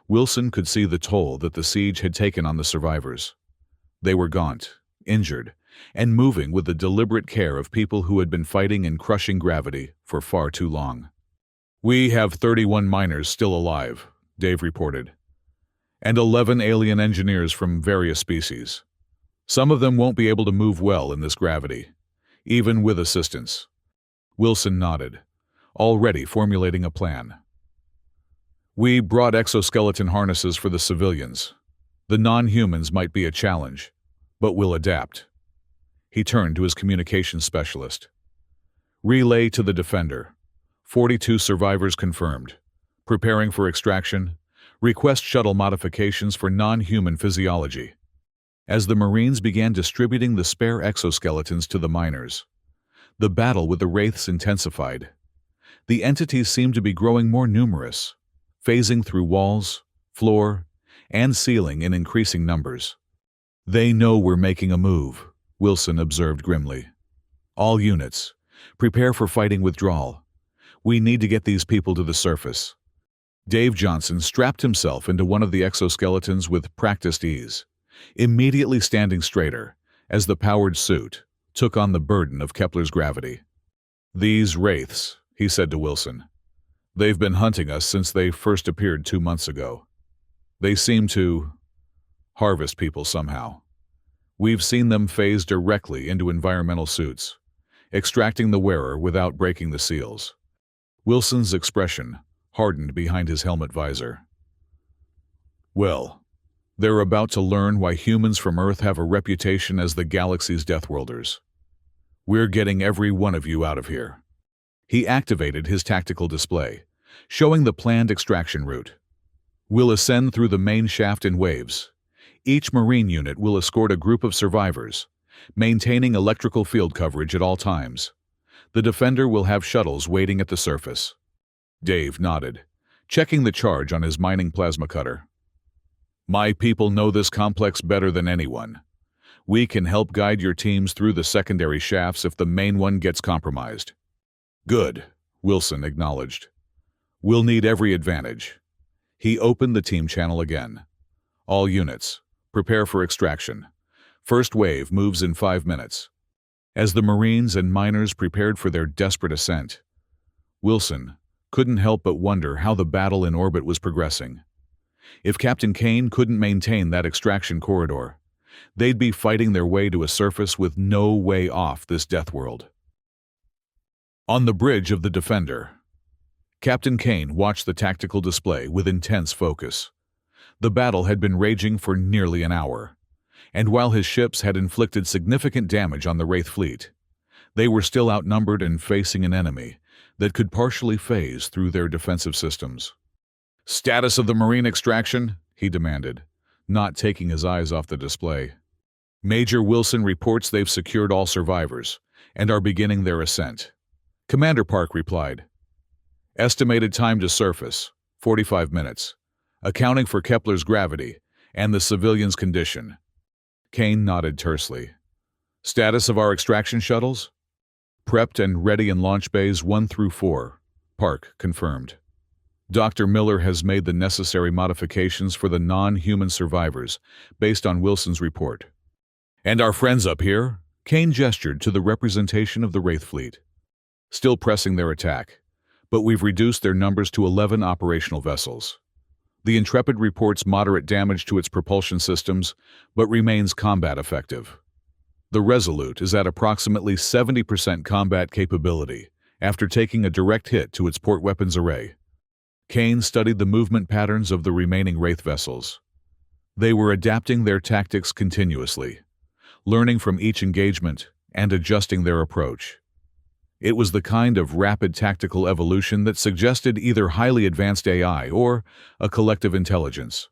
Wilson could see the toll that the siege had taken on the survivors. They were gaunt, injured, and moving with the deliberate care of people who had been fighting in crushing gravity for far too long. "We have 31 miners still alive," Dave reported, "and 11 alien engineers from various species. Some of them won't be able to move well in this gravity, even with assistance." Wilson nodded, already formulating a plan. "We brought exoskeleton harnesses for the civilians. The non-humans might be a challenge, but we'll adapt." He turned to his communications specialist. "Relay to the Defender. 42 survivors confirmed. Preparing for extraction. Request shuttle modifications for non-human physiology." As the Marines began distributing the spare exoskeletons to the miners, the battle with the wraiths intensified. The entities seemed to be growing more numerous, phasing through walls, floor, and ceiling in increasing numbers. "They know we're making a move," Wilson observed grimly. All units, prepare for fighting withdrawal. We need to get these people to the surface. Dave Johnson strapped himself into one of the exoskeletons with practiced ease, immediately standing straighter as the powered suit took on the burden of Kepler's gravity. "These wraiths," he said to Wilson. "They've been hunting us since they first appeared 2 months ago. They seem to harvest people somehow. We've seen them phase directly into environmental suits, extracting the wearer without breaking the seals." Wilson's expression hardened behind his helmet visor. "Well, they're about to learn why humans from Earth have a reputation as the galaxy's Deathworlders. We're getting every one of you out of here." He activated his tactical display, showing the planned extraction route. "We'll ascend through the main shaft in waves. Each Marine unit will escort a group of survivors, maintaining electrical field coverage at all times. The Defender will have shuttles waiting at the surface." Dave nodded, checking the charge on his mining plasma cutter. "My people know this complex better than anyone. We can help guide your teams through the secondary shafts if the main one gets compromised." "Good," Wilson acknowledged. "We'll need every advantage." He opened the team channel again. "All units, prepare for extraction. First wave moves in 5 minutes." As the Marines and miners prepared for their desperate ascent, Wilson couldn't help but wonder how the battle in orbit was progressing. If Captain Kane couldn't maintain that extraction corridor, they'd be fighting their way to a surface with no way off this death world. On the bridge of the Defender, Captain Kane watched the tactical display with intense focus. The battle had been raging for nearly an hour, and while his ships had inflicted significant damage on the Wraith fleet, they were still outnumbered and facing an enemy that could partially phase through their defensive systems. "Status of the Marine extraction?" he demanded, not taking his eyes off the display. "Major Wilson reports they've secured all survivors and are beginning their ascent." Commander Park replied. "Estimated time to surface, 45 minutes, accounting for Kepler's gravity and the civilian's condition." Kane nodded tersely. "Status of our extraction shuttles?" "Prepped and ready in launch bays 1 through 4, Park confirmed. "Dr. Miller has made the necessary modifications for the non-human survivors based on Wilson's report." "And our friends up here?" Kane gestured to the representation of the Wraith fleet. "Still pressing their attack, but we've reduced their numbers to 11 operational vessels. The Intrepid reports moderate damage to its propulsion systems, but remains combat effective. The Resolute is at approximately 70% combat capability after taking a direct hit to its port weapons array." Kane studied the movement patterns of the remaining Wraith vessels. They were adapting their tactics continuously, learning from each engagement and adjusting their approach. It was the kind of rapid tactical evolution that suggested either highly advanced AI or a collective intelligence.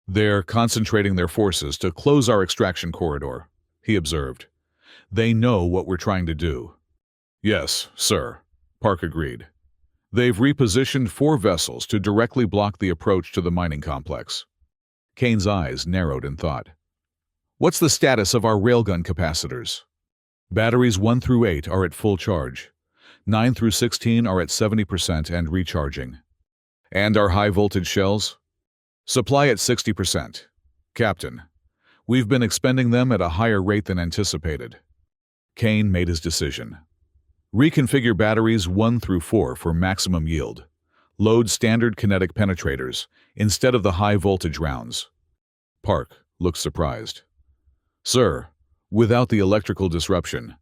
"They're concentrating their forces to close our extraction corridor," he observed. "They know what we're trying to do." "Yes, sir," Park agreed. "They've repositioned 4 vessels to directly block the approach to the mining complex." Kane's eyes narrowed in thought. "What's the status of our railgun capacitors?" "Batteries 1 through 8 are at full charge. 9 through 16 are at 70% and recharging." "And our high-voltage shells?" "Supply at 60%. Captain, we've been expending them at a higher rate than anticipated." Kane made his decision. "Reconfigure batteries 1 through 4 for maximum yield. Load standard kinetic penetrators instead of the high-voltage rounds." Park looked surprised. "Sir, without the electrical disruption,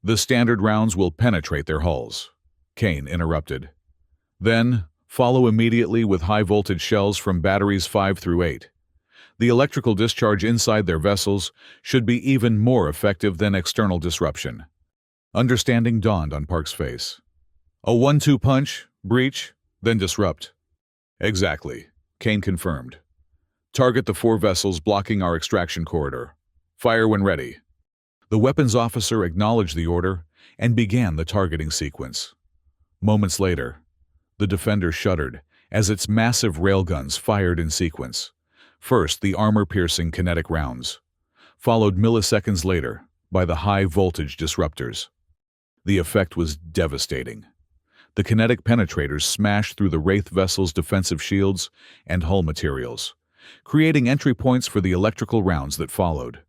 the standard rounds will penetrate their hulls," Kane interrupted. "Then follow immediately with high-voltage shells from batteries 5 through 8. The electrical discharge inside their vessels should be even more effective than external disruption." Understanding dawned on Park's face. "A 1-2 punch, breach, then disrupt." "Exactly," Kane confirmed. "Target the 4 vessels blocking our extraction corridor. Fire when ready." The weapons officer acknowledged the order and began the targeting sequence. Moments later, the Defender shuddered as its massive railguns fired in sequence. First, the armor-piercing kinetic rounds, followed milliseconds later by the high-voltage disruptors. The effect was devastating. The kinetic penetrators smashed through the Wraith vessel's defensive shields and hull materials, creating entry points for the electrical rounds that followed.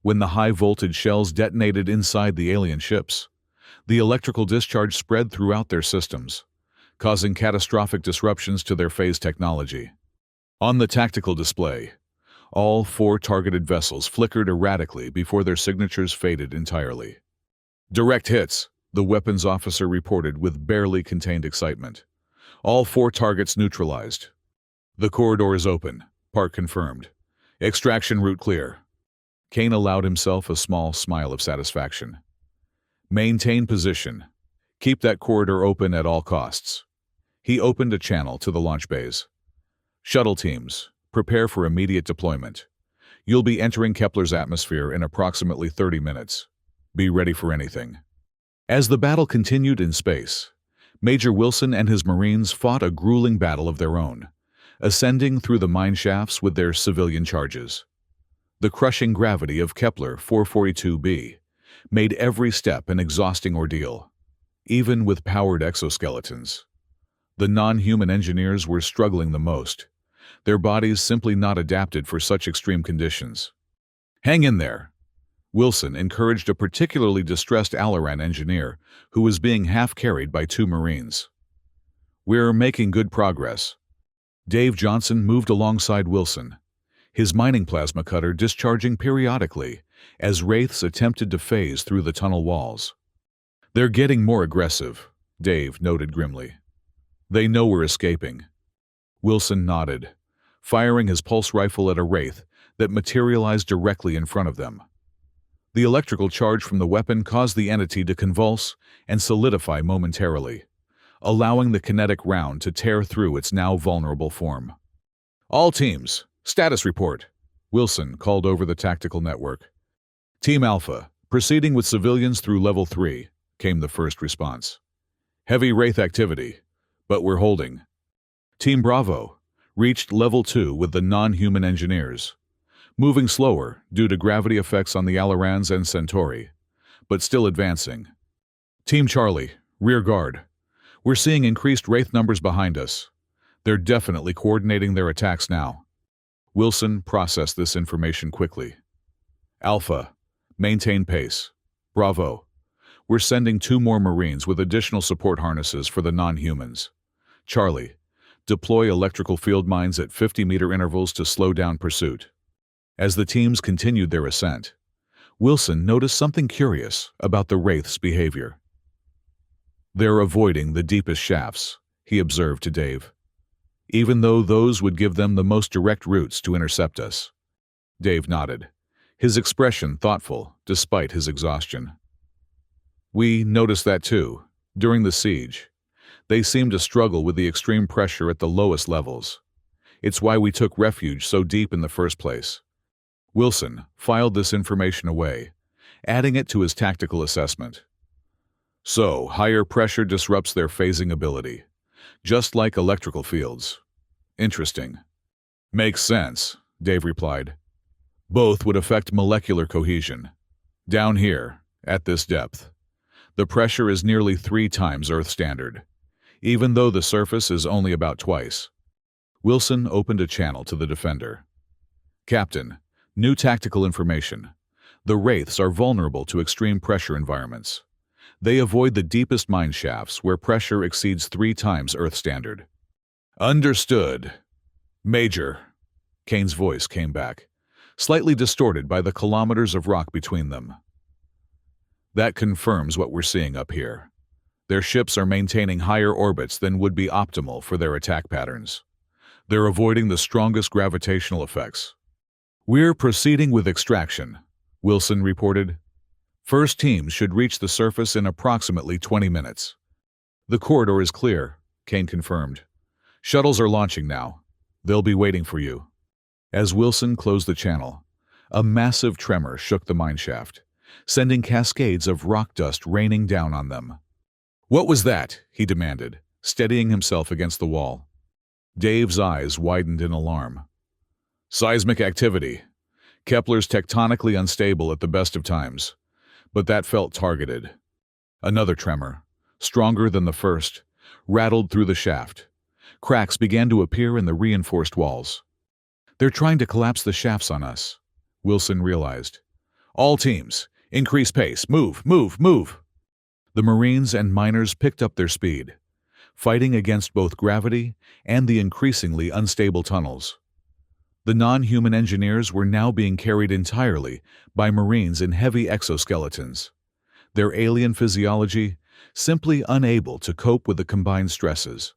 When the high-voltage shells detonated inside the alien ships, the electrical discharge spread throughout their systems, causing catastrophic disruptions to their phase technology. On the tactical display, all 4 targeted vessels flickered erratically before their signatures faded entirely. "Direct hits," the weapons officer reported with barely contained excitement. "All 4 targets neutralized." "The corridor is open," Park confirmed. "Extraction route clear." Kane allowed himself a small smile of satisfaction. "Maintain position. Keep that corridor open at all costs." He opened a channel to the launch bays. "Shuttle teams, prepare for immediate deployment. You'll be entering Kepler's atmosphere in approximately 30 minutes. Be ready for anything." As the battle continued in space, Major Wilson and his Marines fought a grueling battle of their own, ascending through the mine shafts with their civilian charges. The crushing gravity of Kepler 442b made every step an exhausting ordeal, even with powered exoskeletons. The non-human engineers were struggling the most, their bodies simply not adapted for such extreme conditions. "Hang in there," Wilson encouraged a particularly distressed Alaran engineer who was being half-carried by 2 Marines. "We're making good progress." Dave Johnson moved alongside Wilson, his mining plasma cutter discharging periodically as Wraiths attempted to phase through the tunnel walls. "They're getting more aggressive," Dave noted grimly. "They know we're escaping." Wilson nodded, firing his pulse rifle at a Wraith that materialized directly in front of them. The electrical charge from the weapon caused the entity to convulse and solidify momentarily, allowing the kinetic round to tear through its now vulnerable form. "All teams, status report," Wilson called over the tactical network. "Team Alpha, proceeding with civilians through Level 3, came the first response. "Heavy Wraith activity, but we're holding." Team Bravo reached Level 2 with the non-human engineers, moving slower due to gravity effects on the Alarans and Centauri, but still advancing. Team Charlie, rear guard. We're seeing increased Wraith numbers behind us. They're definitely coordinating their attacks now. Wilson processed this information quickly. Alpha, maintain pace. Bravo. We're sending 2 more Marines with additional support harnesses for the non-humans. Charlie, deploy electrical field mines at 50-meter intervals to slow down pursuit. As the teams continued their ascent, Wilson noticed something curious about the Wraith's behavior. "They're avoiding the deepest shafts," he observed to Dave, "even though those would give them the most direct routes to intercept us." Dave nodded, his expression thoughtful despite his exhaustion. "We noticed that too. During the siege, they seemed to struggle with the extreme pressure at the lowest levels. It's why we took refuge so deep in the first place." Wilson filed this information away, adding it to his tactical assessment. "So, higher pressure disrupts their phasing ability, just like electrical fields. Interesting." "Makes sense," Dave replied. "Both would affect molecular cohesion. Down here, at this depth, the pressure is nearly 3 times Earth standard, even though the surface is only about twice." Wilson opened a channel to the Defender. "Captain, new tactical information. The Wraiths are vulnerable to extreme pressure environments. They avoid the deepest mine shafts where pressure exceeds 3 times Earth standard." "Understood. Major," Kane's voice came back, slightly distorted by the kilometers of rock between them. "That confirms what we're seeing up here. Their ships are maintaining higher orbits than would be optimal for their attack patterns. They're avoiding the strongest gravitational effects." "We're proceeding with extraction," Wilson reported. "First teams should reach the surface in approximately 20 minutes. "The corridor is clear," Kane confirmed. "Shuttles are launching now. They'll be waiting for you." As Wilson closed the channel, a massive tremor shook the mineshaft, sending cascades of rock dust raining down on them. "What was that?" he demanded, steadying himself against the wall. Dave's eyes widened in alarm. "Seismic activity. Kepler's tectonically unstable at the best of times, but that felt targeted." Another tremor, stronger than the first, rattled through the shaft. Cracks began to appear in the reinforced walls. "They're trying to collapse the shafts on us," Wilson realized. "All teams, increase pace. Move, move, move!" The Marines and miners picked up their speed, fighting against both gravity and the increasingly unstable tunnels. The non-human engineers were now being carried entirely by Marines in heavy exoskeletons, their alien physiology simply unable to cope with the combined stresses.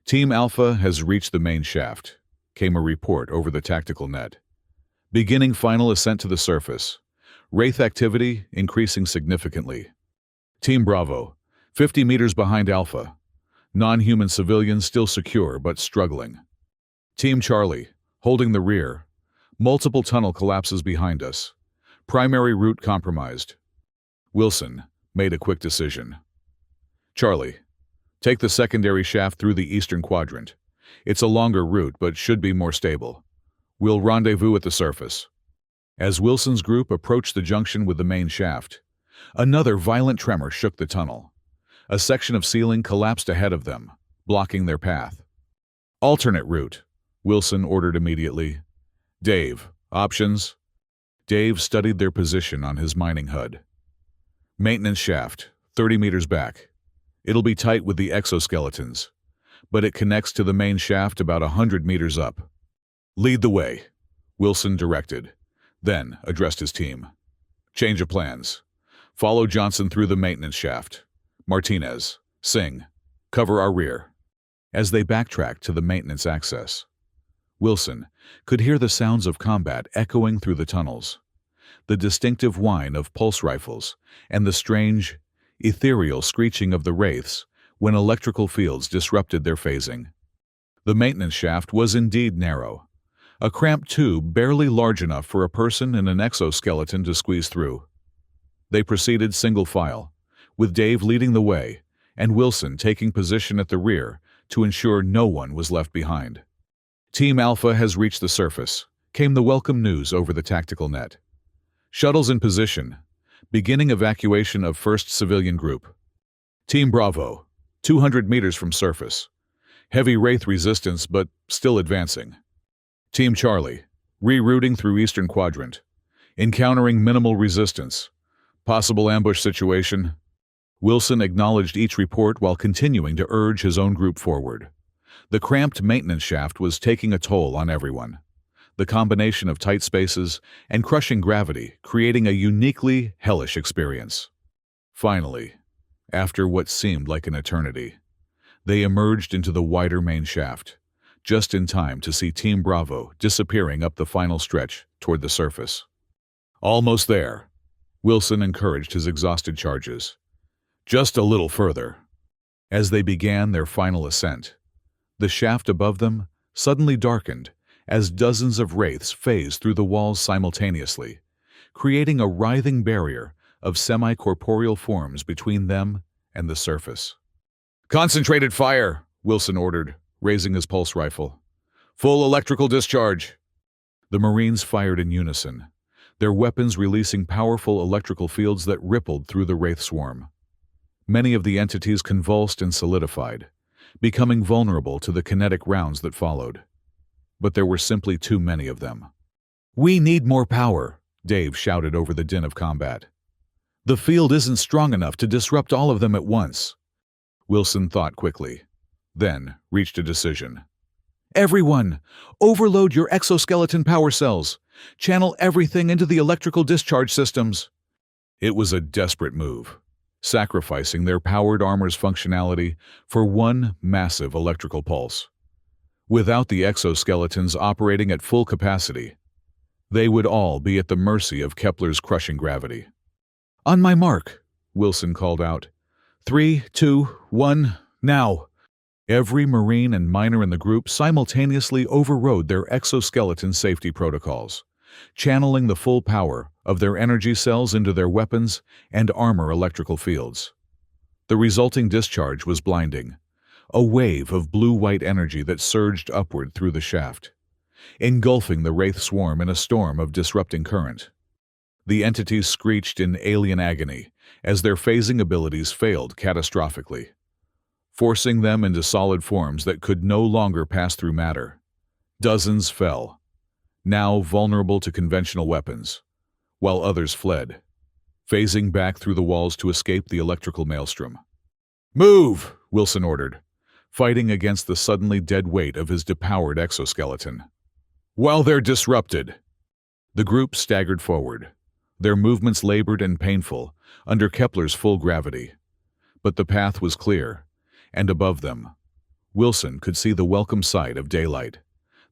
"Team Alpha has reached the main shaft," came a report over the tactical net. "Beginning final ascent to the surface. Wraith activity increasing significantly. Team Bravo, 50 meters behind Alpha. Non-human civilians still secure but struggling. Team Charlie, holding the rear. Multiple tunnel collapses behind us. Primary route compromised." Wilson made a quick decision. "Charlie, take the secondary shaft through the eastern quadrant. It's a longer route but should be more stable. We'll rendezvous at the surface." As Wilson's group approached the junction with the main shaft, another violent tremor shook the tunnel. A section of ceiling collapsed ahead of them, blocking their path. "Alternate route," Wilson ordered immediately. "Dave, options?" Dave studied their position on his mining HUD. "Maintenance shaft, 30 meters back. It'll be tight with the exoskeletons, but it connects to the main shaft about 100 meters up." "Lead the way," Wilson directed, then addressed his team. "Change of plans. Follow Johnson through the maintenance shaft. Martinez, Singh, cover our rear." As they backtracked to the maintenance access, Wilson could hear the sounds of combat echoing through the tunnels, the distinctive whine of pulse rifles, and the strange, ethereal screeching of the wraiths when electrical fields disrupted their phasing. The maintenance shaft was indeed narrow, a cramped tube barely large enough for a person in an exoskeleton to squeeze through. They proceeded single file, with Dave leading the way and Wilson taking position at the rear to ensure no one was left behind. "Team Alpha has reached the surface," came the welcome news over the tactical net. "Shuttles in position. Beginning evacuation of first civilian group. Team Bravo, 200 meters from surface. Heavy wraith resistance, but still advancing. Team Charlie, rerouting through eastern quadrant. Encountering minimal resistance. Possible ambush situation." Wilson acknowledged each report while continuing to urge his own group forward. The cramped maintenance shaft was taking a toll on everyone, the combination of tight spaces and crushing gravity creating a uniquely hellish experience. Finally, after what seemed like an eternity, they emerged into the wider main shaft, just in time to see Team Bravo disappearing up the final stretch toward the surface. "Almost there," Wilson encouraged his exhausted charges. "Just a little further." As they began their final ascent, the shaft above them suddenly darkened as dozens of wraiths phased through the walls simultaneously, creating a writhing barrier of semi-corporeal forms between them and the surface. "Concentrated fire," Wilson ordered, raising his pulse rifle. "Full electrical discharge." The Marines fired in unison, their weapons releasing powerful electrical fields that rippled through the wraith swarm. Many of the entities convulsed and solidified, becoming vulnerable to the kinetic rounds that followed. But there were simply too many of them. "We need more power," Dave shouted over the din of combat. "The field isn't strong enough to disrupt all of them at once." Wilson thought quickly, then reached a decision. "Everyone, overload your exoskeleton power cells. Channel everything into the electrical discharge systems." It was a desperate move, sacrificing their powered armor's functionality for one massive electrical pulse. Without the exoskeletons operating at full capacity, they would all be at the mercy of Kepler's crushing gravity. "On my mark," Wilson called out. 3, 2, 1, now!" Every Marine and miner in the group simultaneously overrode their exoskeleton safety protocols, channeling the full power of their energy cells into their weapons and armor electrical fields. The resulting discharge was blinding, a wave of blue-white energy that surged upward through the shaft, engulfing the wraith swarm in a storm of disrupting current. The entities screeched in alien agony as their phasing abilities failed catastrophically, forcing them into solid forms that could no longer pass through matter. Dozens fell, now vulnerable to conventional weapons, while others fled, phasing back through the walls to escape the electrical maelstrom. "Move!" Wilson ordered, fighting against the suddenly dead weight of his depowered exoskeleton. "While they're disrupted." The group staggered forward, their movements labored and painful under Kepler's full gravity. But the path was clear, and above them, Wilson could see the welcome sight of daylight,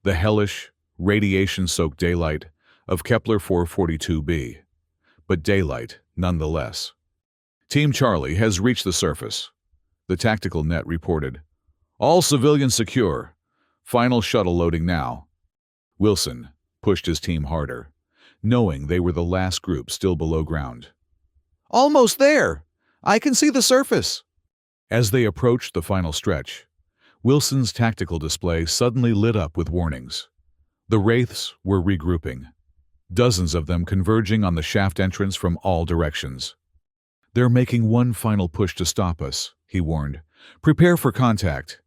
the hellish, radiation-soaked daylight of Kepler 442b. But daylight, nonetheless. "Team Charlie has reached the surface," the tactical net reported. "All civilians secure. Final shuttle loading now." Wilson pushed his team harder, knowing they were the last group still below ground. "Almost there! I can see the surface!" As they approached the final stretch, Wilson's tactical display suddenly lit up with warnings. The Wraiths were regrouping, dozens of them converging on the shaft entrance from all directions. "They're making one final push to stop us," he warned. "Prepare for contact."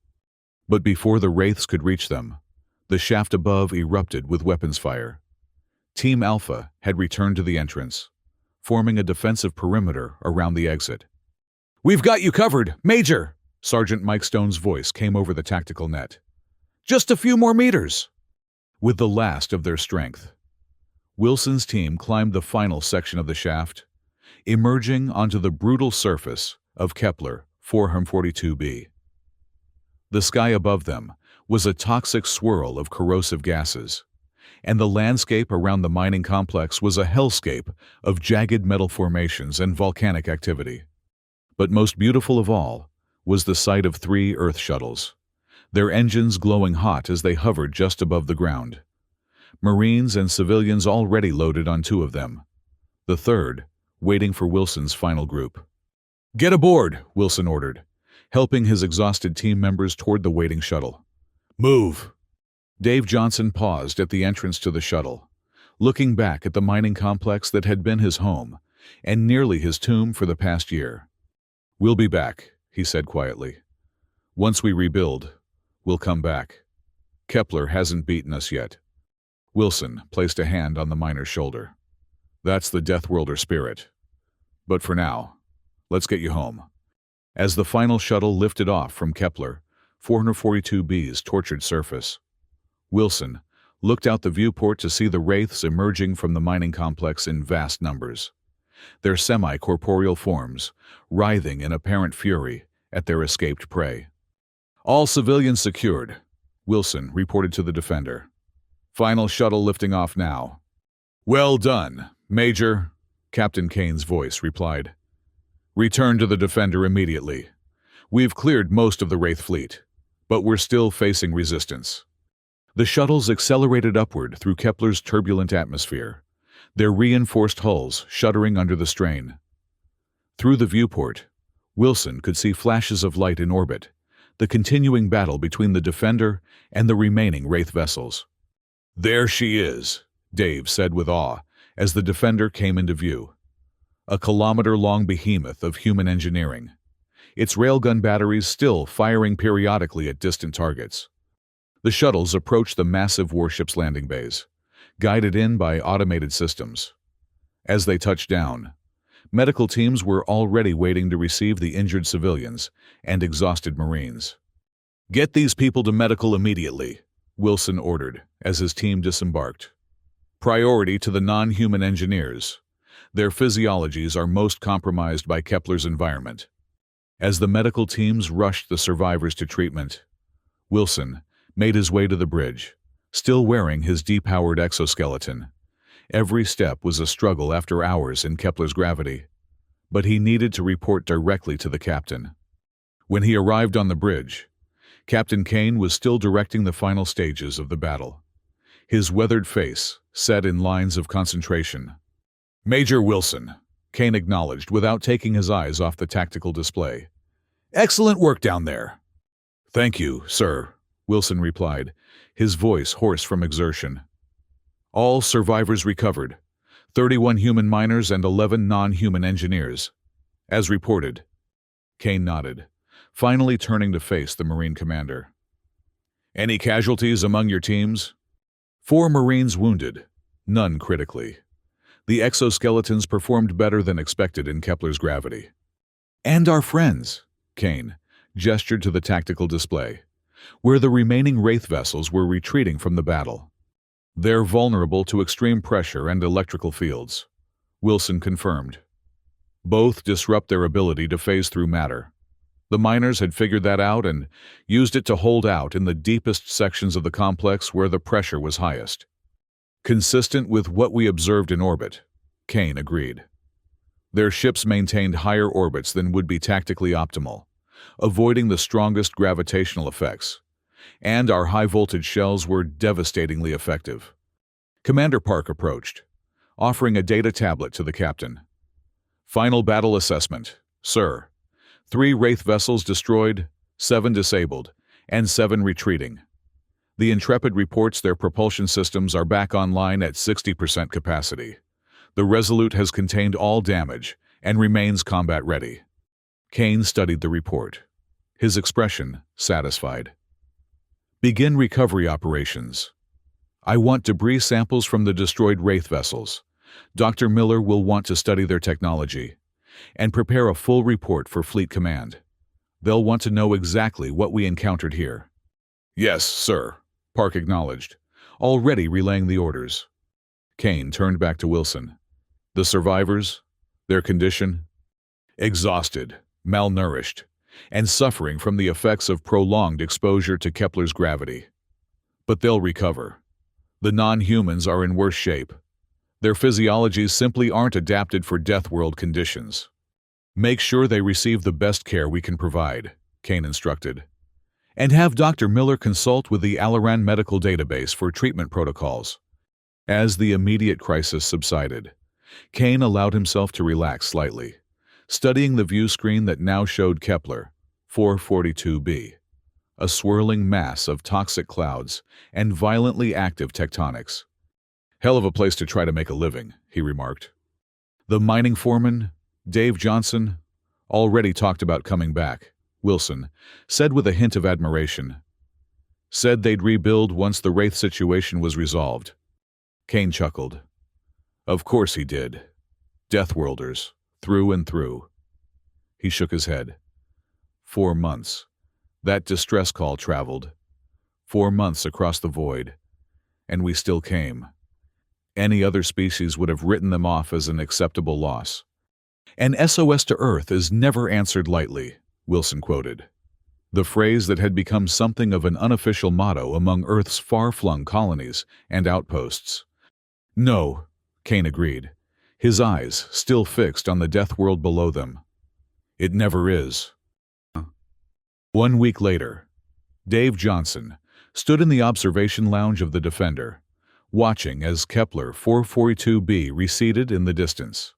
But before the Wraiths could reach them, the shaft above erupted with weapons fire. Team Alpha had returned to the entrance, forming a defensive perimeter around the exit. "We've got you covered, Major!" Sergeant Mike Stone's voice came over the tactical net. "Just a few more meters!" With the last of their strength, Wilson's team climbed the final section of the shaft, emerging onto the brutal surface of Kepler 442b. The sky above them was a toxic swirl of corrosive gases, and the landscape around the mining complex was a hellscape of jagged metal formations and volcanic activity. But most beautiful of all was the sight of 3 Earth shuttles, their engines glowing hot as they hovered just above the ground. Marines and civilians already loaded on 2 of them, the third waiting for Wilson's final group. "Get aboard," Wilson ordered, helping his exhausted team members toward the waiting shuttle. "Move." Dave Johnson paused at the entrance to the shuttle, looking back at the mining complex that had been his home and nearly his tomb for the past year. "We'll be back," he said quietly. "Once we rebuild, we'll come back. Kepler hasn't beaten us yet." Wilson placed a hand on the miner's shoulder. "That's the Deathworlder spirit. But for now, let's get you home." As the final shuttle lifted off from Kepler 442b's tortured surface, Wilson looked out the viewport to see the Wraiths emerging from the mining complex in vast numbers, their semi-corporeal forms writhing in apparent fury at their escaped prey. "All civilians secured," Wilson reported to the Defender. "Final shuttle lifting off now." "Well done, Major," Captain Kane's voice replied. "Return to the Defender immediately. We've cleared most of the Wraith fleet, but we're still facing resistance." The shuttles accelerated upward through Kepler's turbulent atmosphere, their reinforced hulls shuddering under the strain. Through the viewport, Wilson could see flashes of light in orbit, the continuing battle between the Defender and the remaining Wraith vessels. "There she is," Dave said with awe as the Defender came into view. A kilometer-long behemoth of human engineering, its railgun batteries still firing periodically at distant targets. The shuttles approached the massive warship's landing bays, guided in by automated systems. As they touched down, medical teams were already waiting to receive the injured civilians and exhausted Marines. "Get these people to medical immediately," Wilson ordered as his team disembarked. "Priority to the non-human engineers. Their physiologies are most compromised by Kepler's environment." As the medical teams rushed the survivors to treatment, Wilson made his way to the bridge, still wearing his depowered exoskeleton. Every step was a struggle after hours in Kepler's gravity, but he needed to report directly to the captain. When he arrived on the bridge, Captain Kane was still directing the final stages of the battle, his weathered face set in lines of concentration. "Major Wilson," Kane acknowledged without taking his eyes off the tactical display. "Excellent work down there." "Thank you, sir," Wilson replied, his voice hoarse from exertion. "All survivors recovered, 31 human miners and 11 non-human engineers." As reported. Kane nodded, finally turning to face the Marine commander. Any casualties among your teams? 4 Marines wounded, none critically. The exoskeletons performed better than expected in Kepler's gravity. And our friends, Kane gestured to the tactical display, where the remaining Wraith vessels were retreating from the battle. They're vulnerable to extreme pressure and electrical fields, Wilson confirmed. Both disrupt their ability to phase through matter. The miners had figured that out and used it to hold out in the deepest sections of the complex where the pressure was highest. Consistent with what we observed in orbit, Kane agreed. Their ships maintained higher orbits than would be tactically optimal, avoiding the strongest gravitational effects, and our high-voltage shells were devastatingly effective. Commander Park approached, offering a data tablet to the captain. Final battle assessment, sir. 3 Wraith vessels destroyed, 7 disabled, and 7 retreating. The Intrepid reports their propulsion systems are back online at 60% capacity. The Resolute has contained all damage and remains combat-ready. Kane studied the report, his expression satisfied. Begin recovery operations. I want debris samples from the destroyed Wraith vessels. Dr. Miller will want to study their technology and prepare a full report for Fleet Command. They'll want to know exactly what we encountered here. Yes, sir, Park acknowledged, already relaying the orders. Kane turned back to Wilson. The survivors? Their condition? Exhausted, malnourished, and suffering from the effects of prolonged exposure to Kepler's gravity. But they'll recover. The non-humans are in worse shape. Their physiologies simply aren't adapted for Deathworld conditions. Make sure they receive the best care we can provide, Kane instructed. And have Dr. Miller consult with the Alaran medical database for treatment protocols. As the immediate crisis subsided, Kane allowed himself to relax slightly, studying the view screen that now showed Kepler 442b, a swirling mass of toxic clouds and violently active tectonics. Hell of a place to try to make a living, he remarked. The mining foreman, Dave Johnson, already talked about coming back, Wilson said with a hint of admiration. Said they'd rebuild once the Wraith situation was resolved. Kane chuckled. Of course he did. Deathworlders, through and through. He shook his head. 4 months. That distress call traveled. 4 months across the void. And we still came. Any other species would have written them off as an acceptable loss. An SOS to Earth is never answered lightly, Wilson quoted. The phrase that had become something of an unofficial motto among Earth's far-flung colonies and outposts. No, Kane agreed, his eyes still fixed on the death world below them. It never is. 1 week later, Dave Johnson stood in the observation lounge of the Defender, watching as Kepler 442b receded in the distance.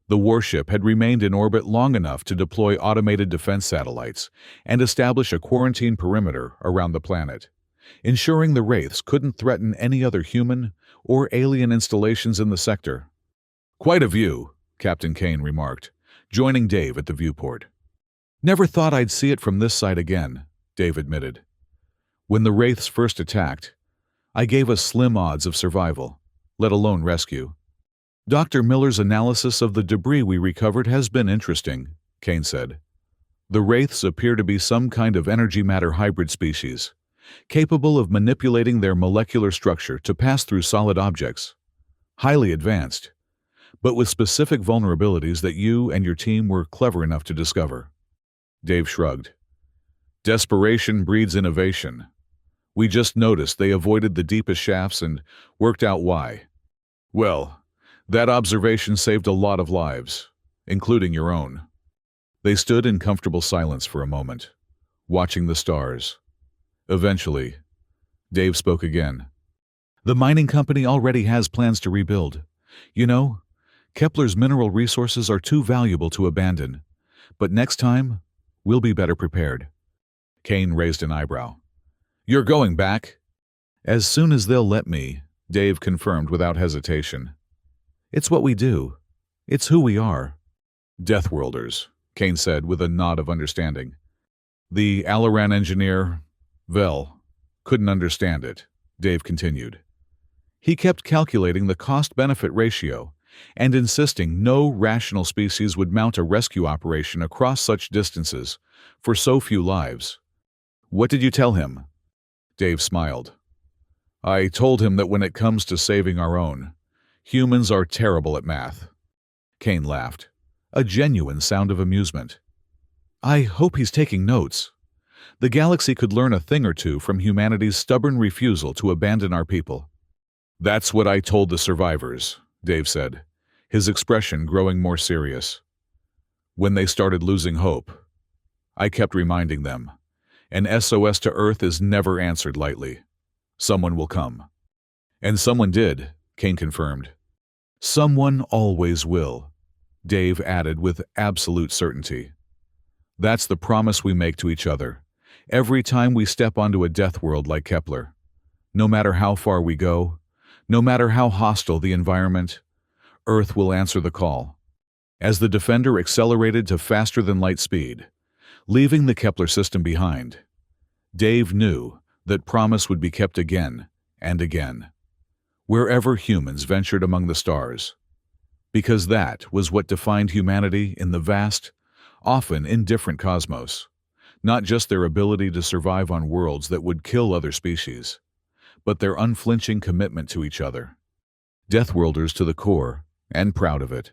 The warship had remained in orbit long enough to deploy automated defense satellites and establish a quarantine perimeter around the planet, ensuring the Wraiths couldn't threaten any other human or alien installations in the sector. Quite a view, Captain Kane remarked, joining Dave at the viewport. Never thought I'd see it from this side again, Dave admitted. When the Wraiths first attacked, I gave us slim odds of survival, let alone rescue. Dr. Miller's analysis of the debris we recovered has been interesting, Kane said. The Wraiths appear to be some kind of energy-matter hybrid species, capable of manipulating their molecular structure to pass through solid objects. Highly advanced, but with specific vulnerabilities that you and your team were clever enough to discover. Dave shrugged. Desperation breeds innovation. We just noticed they avoided the deepest shafts and worked out why. Well, that observation saved a lot of lives, including your own. They stood in comfortable silence for a moment, watching the stars. Eventually, Dave spoke again. The mining company already has plans to rebuild. You know, Kepler's mineral resources are too valuable to abandon. But next time, we'll be better prepared. Kane raised an eyebrow. You're going back? As soon as they'll let me, Dave confirmed without hesitation. It's what we do. It's who we are. Deathworlders, Kane said with a nod of understanding. The Alaran engineer, Vel, couldn't understand it, Dave continued. He kept calculating the cost-benefit ratio and insisting no rational species would mount a rescue operation across such distances for so few lives. What did you tell him? Dave smiled. I told him that when it comes to saving our own, humans are terrible at math. Kane laughed, a genuine sound of amusement. I hope he's taking notes. The galaxy could learn a thing or two from humanity's stubborn refusal to abandon our people. That's what I told the survivors, Dave said, his expression growing more serious. When they started losing hope, I kept reminding them, an SOS to Earth is never answered lightly. Someone will come. And someone did, Kane confirmed. Someone always will, Dave added with absolute certainty. That's the promise we make to each other, every time we step onto a death world like Kepler. No matter how far we go, no matter how hostile the environment, Earth will answer the call. As the Defender accelerated to faster-than-light speed, leaving the Kepler system behind, Dave knew that promise would be kept again and again, wherever humans ventured among the stars, because that was what defined humanity in the vast, often indifferent cosmos, not just their ability to survive on worlds that would kill other species, but their unflinching commitment to each other. Deathworlders to the core, and proud of it.